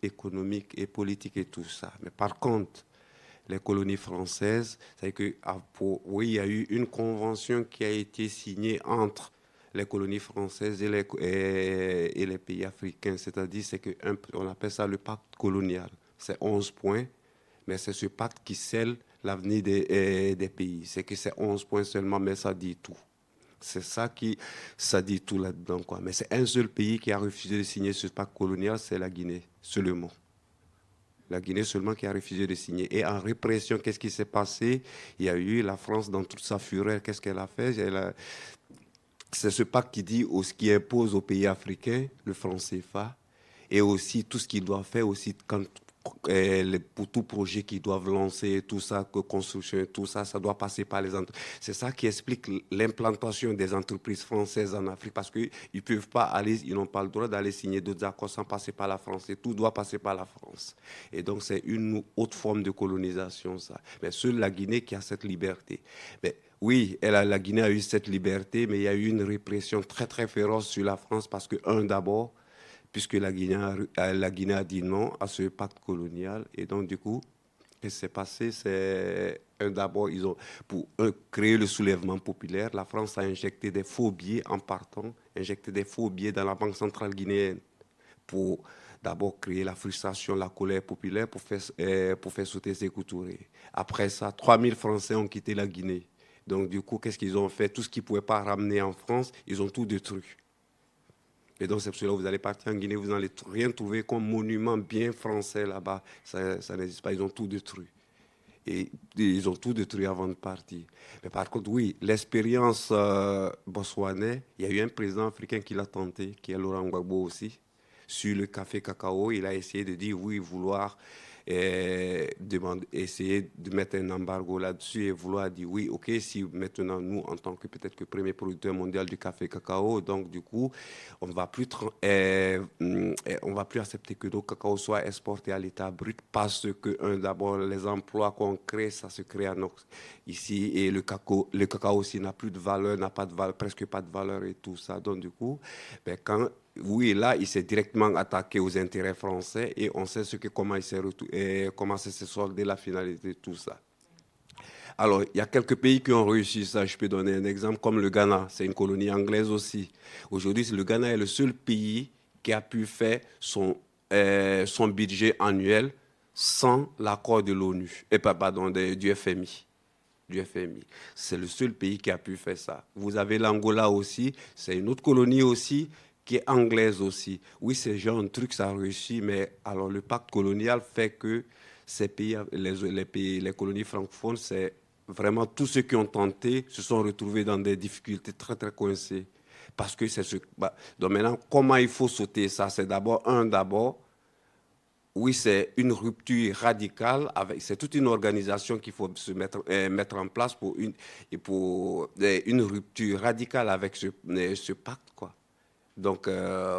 économique et politique et tout ça. Mais par contre, les colonies françaises, c'est que oui, il y a eu une convention qui a été signée entre les colonies françaises et les pays africains. C'est-à-dire, on appelle ça le pacte colonial. C'est 11 points, mais c'est ce pacte qui scelle l'avenir des pays. C'est que c'est 11 points seulement, mais ça dit tout. C'est ça dit tout là-dedans, quoi. Mais c'est un seul pays qui a refusé de signer ce pacte colonial, c'est la Guinée, seulement. La Guinée seulement qui a refusé de signer. Et en répression, qu'est-ce qui s'est passé? Il y a eu la France dans toute sa fureur. Qu'est-ce qu'elle a fait? C'est ce pacte qui impose aux pays africains le franc CFA. et aussi tout ce qu'ils doivent faire aussi pour tout projet qu'ils doivent lancer, tout ça, que construction, tout ça, ça doit passer par les entreprises. C'est ça qui explique l'implantation des entreprises françaises en Afrique, parce qu'ils ne peuvent pas aller, ils n'ont pas le droit d'aller signer d'autres accords sans passer par la France, et tout doit passer par la France. Et donc, c'est une autre forme de colonisation, ça. Mais seule la Guinée qui a cette liberté. Mais oui, la Guinée a eu cette liberté, mais il y a eu une répression très, très féroce sur la France, parce que, d'abord, puisque la Guinée a dit non à ce pacte colonial. Et donc, du coup, ce qui s'est passé, c'est d'abord, pour créer le soulèvement populaire, la France a injecté des faux billets en partant, injecté des faux billets dans la Banque centrale guinéenne pour d'abord créer la frustration, la colère populaire pour faire sauter Sékou Touré. Après ça, 3000 Français ont quitté la Guinée. Donc, du coup, qu'est-ce qu'ils ont fait? Tout ce qu'ils ne pouvaient pas ramener en France, ils ont tout détruit. Et donc, c'est pour cela que vous allez partir en Guinée, vous n'allez rien trouver comme monument bien français là-bas. Ça n'existe pas, ils ont tout détruit. Et ils ont tout détruit avant de partir. Mais par contre, oui, l'expérience botswanais, il y a eu un président africain qui l'a tenté, qui est Laurent Gbagbo aussi, sur le café cacao. Il a essayé de dire oui, vouloir essayer de mettre un embargo là-dessus et vouloir dire oui, ok, si maintenant nous, en tant que peut-être que premier producteur mondial du café cacao, donc du coup, on ne va plus accepter que nos cacao soient exportés à l'état brut parce que, d'abord, les emplois qu'on crée, ça se crée ici et le cacao aussi n'a plus de valeur, n'a pas de valeur, presque pas de valeur et tout ça. Donc du coup, oui, là, il s'est directement attaqué aux intérêts français et on sait comment ça s'est soldé la finalité de tout ça. Alors, il y a quelques pays qui ont réussi ça. Je peux donner un exemple, comme le Ghana. C'est une colonie anglaise aussi. Aujourd'hui, le Ghana est le seul pays qui a pu faire son budget annuel sans l'accord de l'ONU, du FMI. C'est le seul pays qui a pu faire ça. Vous avez l'Angola aussi, c'est une autre colonie aussi, qui est anglaise aussi. Oui, c'est genre un truc, ça a réussi, mais alors le pacte colonial fait que ces pays, les colonies francophones, c'est vraiment tous ceux qui ont tenté se sont retrouvés dans des difficultés très, très coincées. Parce que donc maintenant, comment il faut sauter ça? C'est d'abord, oui, c'est une rupture radicale. C'est toute une organisation qu'il faut mettre en place pour une rupture radicale avec ce pacte, quoi. Donc,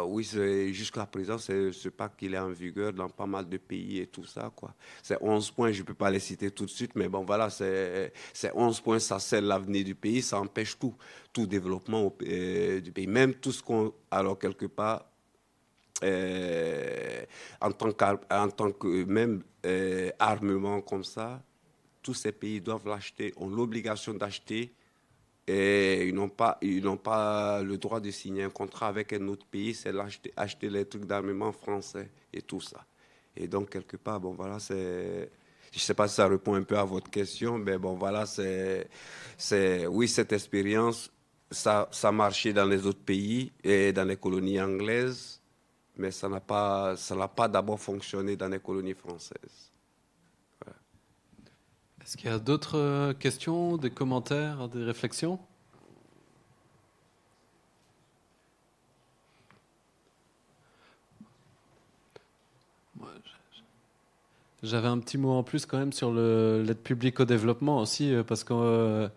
oui, jusqu'à présent, c'est ce pacte qui est en vigueur dans pas mal de pays et tout ça, quoi. C'est 11 points, je ne peux pas les citer tout de suite, mais bon, voilà, c'est 11 points, ça scelle l'avenir du pays, ça empêche tout développement du pays. Même tout ce qu'on... Alors, quelque part, en tant que même armement comme ça, tous ces pays doivent l'acheter, ont l'obligation d'acheter. Et ils n'ont pas le droit de signer un contrat avec un autre pays, c'est acheter les trucs d'armement français et tout ça. Et donc, quelque part, bon, voilà, je ne sais pas si ça répond un peu à votre question, mais bon, voilà, oui, cette expérience, ça marchait dans les autres pays et dans les colonies anglaises, mais ça n'a pas d'abord fonctionné dans les colonies françaises. Est-ce qu'il y a d'autres questions, des commentaires, des réflexions? J'avais un petit mot en plus quand même sur l'aide publique au développement aussi, parce que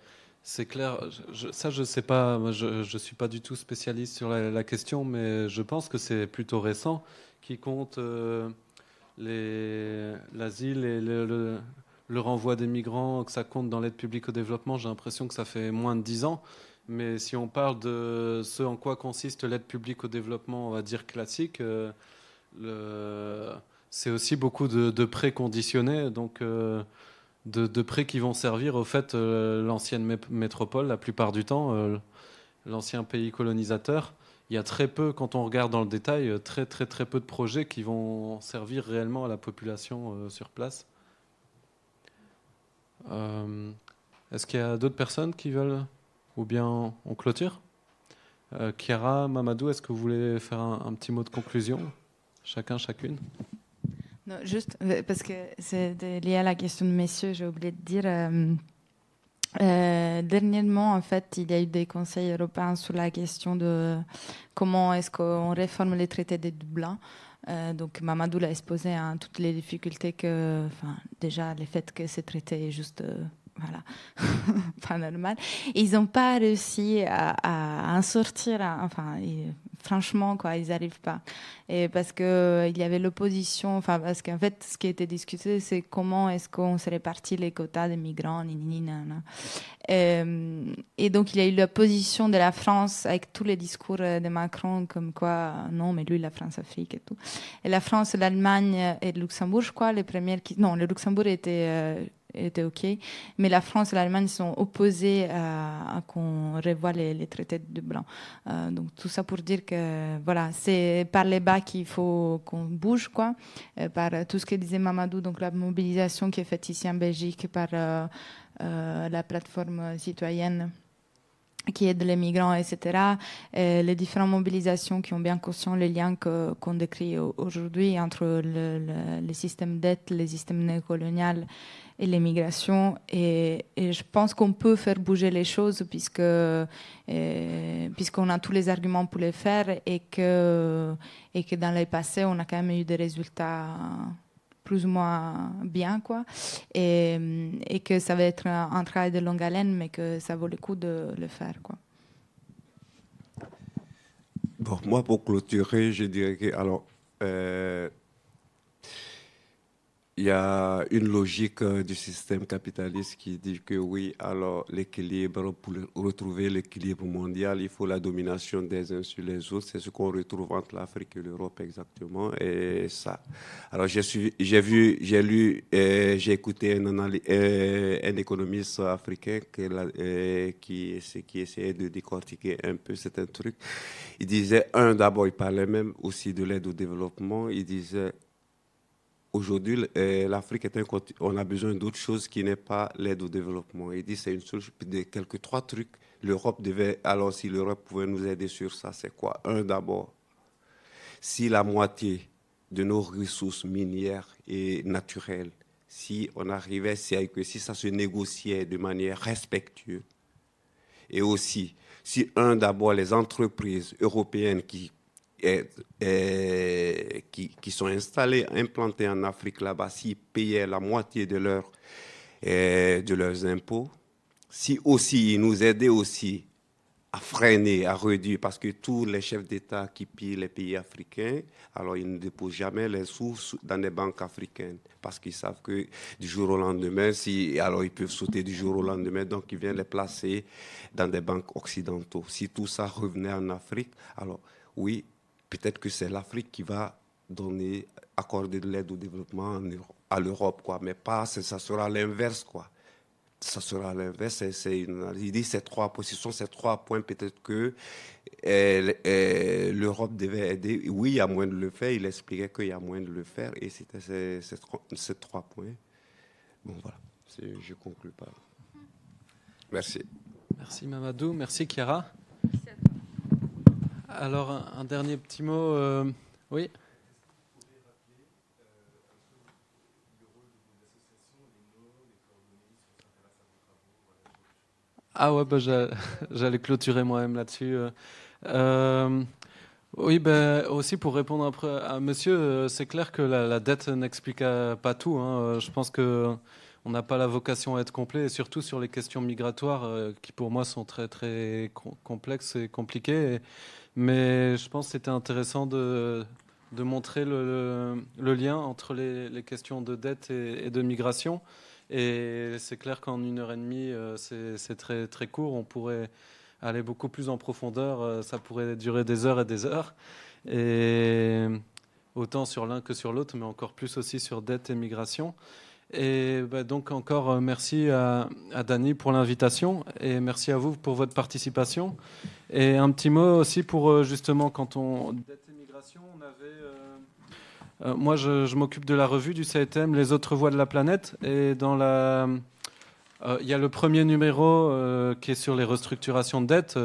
c'est clair, ça je ne sais pas, moi, je ne suis pas du tout spécialiste sur la question, mais je pense que c'est plutôt récent qui compte l'asile et le renvoi des migrants, que ça compte dans l'aide publique au développement. J'ai l'impression que ça fait moins de 10 ans. Mais si on parle de ce en quoi consiste l'aide publique au développement, on va dire classique, c'est aussi beaucoup de prêts conditionnés, donc de prêts qui vont servir au fait l'ancienne métropole, la plupart du temps, l'ancien pays colonisateur. Il y a très peu, quand on regarde dans le détail, très peu de projets qui vont servir réellement à la population sur place. Est-ce qu'il y a d'autres personnes qui veulent, ou bien on clôture? Chiara, Mamadou, est-ce que vous voulez faire un petit mot de conclusion? Chacune. Non, juste parce que c'est lié à la question de messieurs, j'ai oublié de dire. Dernièrement, en fait, il y a eu des conseils européens sur la question de comment est-ce qu'on réforme les traités de Dublin. Donc Mamadou l'a exposé à toutes les difficultés que, enfin, déjà le fait que ce traité est juste, voilà, pas normal. Et ils n'ont pas réussi à en sortir, enfin, franchement, quoi, ils n'arrivent pas. Et parce que il y avait l'opposition, enfin, parce qu'en fait, ce qui était discuté, c'est comment est-ce qu'on se répartit les quotas des migrants, et donc, il y a eu l'opposition de la France avec tous les discours de Macron, comme quoi, non, mais lui, la France-Afrique et tout. Et la France, l'Allemagne et le Luxembourg, je crois, les premières qui... Non, le Luxembourg était OK, mais la France et l'Allemagne sont opposés à qu'on revoie les traités de Dublin. Donc, tout ça pour dire que, voilà, c'est par les bas qu'il faut qu'on bouge, quoi, par tout ce que disait Mamadou, donc la mobilisation qui est faite ici en Belgique par... la plateforme citoyenne qui aide les migrants, etc. Les différentes mobilisations qui ont bien conscience les liens qu'on décrit aujourd'hui entre le système d'aide, les systèmes néocoloniaux et les migrations. Et je pense qu'on peut faire bouger les choses puisqu'on a tous les arguments pour les faire et que dans le passé, on a quand même eu des résultats plus ou moins bien, quoi, et que ça va être un travail de longue haleine, mais que ça vaut le coup de le faire, quoi. Bon, moi, pour clôturer, je dirais que, alors, il y a une logique du système capitaliste qui dit que oui, alors l'équilibre, pour retrouver l'équilibre mondial, il faut la domination des uns sur les autres. C'est ce qu'on retrouve entre l'Afrique et l'Europe exactement. Et ça. Alors j'ai écouté un économiste africain qui essayait de décortiquer un peu certains trucs. Il disait, d'abord, il parlait même aussi de l'aide au développement. Il disait, aujourd'hui, l'Afrique est un continent. On a besoin d'autre chose qui n'est pas l'aide au développement. Il dit c'est une seule, quelques trois trucs. L'Europe devait. Alors, si l'Europe pouvait nous aider sur ça, c'est quoi? D'abord, si la moitié de nos ressources minières et naturelles, si on arrivait, si ça se négociait de manière respectueuse, et aussi, si d'abord les entreprises européennes qui sont implantées en Afrique là-bas, s'ils payaient la moitié de leurs impôts, si aussi ils nous aidaient aussi à freiner, à réduire, parce que tous les chefs d'État qui pillent les pays africains, alors ils ne déposent jamais les sous dans les banques africaines, parce qu'ils savent que du jour au lendemain, alors ils peuvent sauter du jour au lendemain, donc ils viennent les placer dans des banques occidentaux. Si tout ça revenait en Afrique, alors oui, peut-être que c'est l'Afrique qui va accorder de l'aide au développement à l'Europe, quoi, mais pas, ça sera l'inverse, quoi. Ça sera l'inverse. Il dit ces trois positions, ces 3 points, peut-être que l'Europe devait aider. Oui, il y a moins de le faire. Il expliquait qu'il y a moins de le faire. Et c'était ces 3 points. Bon, voilà. Je conclue par là. Merci. Merci Mamadou. Merci Chiara. Merci à toi. Alors, un dernier petit mot. Oui. Ah ouais, bah, j'allais clôturer moi-même là-dessus. Oui, ben, aussi pour répondre un peu à monsieur, c'est clair que la dette n'explique pas tout, hein. Je pense qu'on n'a pas la vocation à être complet, et surtout sur les questions migratoires qui pour moi sont très, très complexes et compliquées. Mais je pense que c'était intéressant de montrer le lien entre les questions de dette et de migration. Et c'est clair qu'en 1h30, c'est très, très court. On pourrait aller beaucoup plus en profondeur. Ça pourrait durer des heures et des heures. Et autant sur l'un que sur l'autre, mais encore plus aussi sur dette et migration. Et bah, donc encore merci à Dany pour l'invitation et merci à vous pour votre participation. Et un petit mot aussi pour justement quand on... Dette et migration, on avait... moi, je m'occupe de la revue du CETM, Les autres voix de la planète. Et dans il y a le premier numéro qui est sur les restructurations de dettes,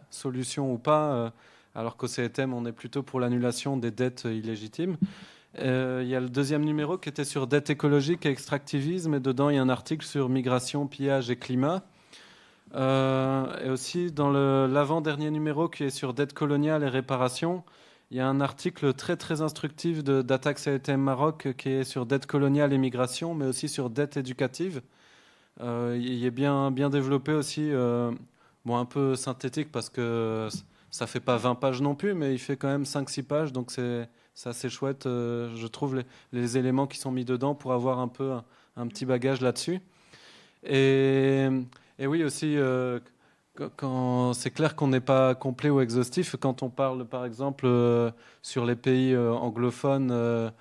solution ou pas, alors qu'au CETM, on est plutôt pour l'annulation des dettes illégitimes. Il y a le deuxième numéro qui était sur dette écologique et extractivisme. Et dedans, il y a un article sur migration, pillage et climat. Et aussi dans l'avant-dernier numéro qui est sur dette coloniale et réparation, il y a un article très très instructif d'Attaque CATM Maroc qui est sur dette coloniale et migration, mais aussi sur dette éducative. Il est bien développé aussi, bon, un peu synthétique parce que ça fait pas 20 pages non plus, mais il fait quand même 5-6 pages, donc c'est assez chouette, je trouve, les éléments qui sont mis dedans pour avoir un peu un petit bagage là-dessus. Et oui aussi, quand c'est clair qu'on n'est pas complet ou exhaustif, quand on parle par exemple sur les pays anglophones,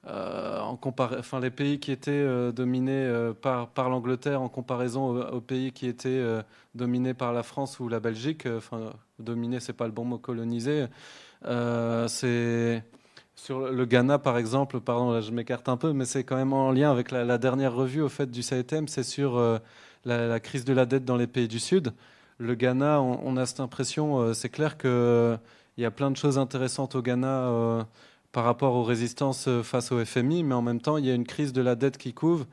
enfin, les pays qui étaient dominés par l'Angleterre en comparaison aux pays qui étaient dominés par la France ou la Belgique. Enfin, dominés, c'est pas le bon mot, colonisé. C'est sur le Ghana, par exemple. Pardon, là, je m'écarte un peu, mais c'est quand même en lien avec la dernière revue au fait du CATM. C'est sur la crise de la dette dans les pays du Sud. Le Ghana, on a cette impression. C'est clair que il y a plein de choses intéressantes au Ghana. Par rapport aux résistances face au FMI, mais en même temps, il y a une crise de la dette qui couve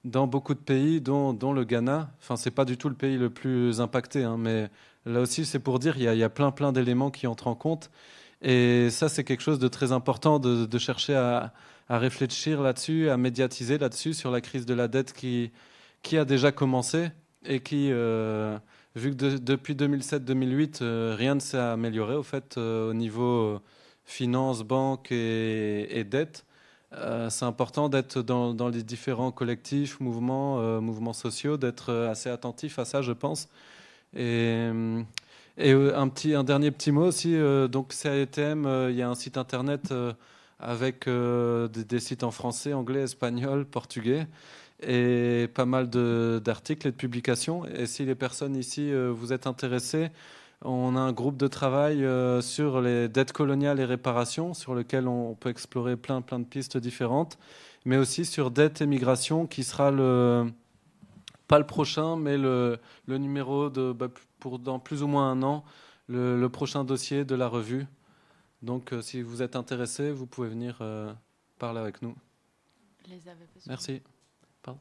dans beaucoup de pays, dont le Ghana. Enfin, c'est pas du tout le pays le plus impacté, hein, mais là aussi, c'est pour dire, il y a plein d'éléments qui entrent en compte. Et ça, c'est quelque chose de très important de chercher à réfléchir là-dessus, à médiatiser là-dessus, sur la crise de la dette qui a déjà commencé et qui, vu que depuis 2007-2008, rien ne s'est amélioré, au fait, au niveau finances, banques et dettes. C'est important d'être dans les différents collectifs, mouvements sociaux, d'être assez attentif à ça, je pense. Et un dernier petit mot aussi. Donc CATM, il y a un site internet avec des sites en français, anglais, espagnol, portugais, et pas mal d'articles et de publications. Et si les personnes ici vous êtes intéressées, on a un groupe de travail sur les dettes coloniales et réparations, sur lequel on peut explorer plein de pistes différentes, mais aussi sur dette et migration, qui sera pas le prochain, mais le numéro pour dans plus ou moins un an, le prochain dossier de la revue. Donc, si vous êtes intéressé, vous pouvez venir parler avec nous. Merci. Pardon.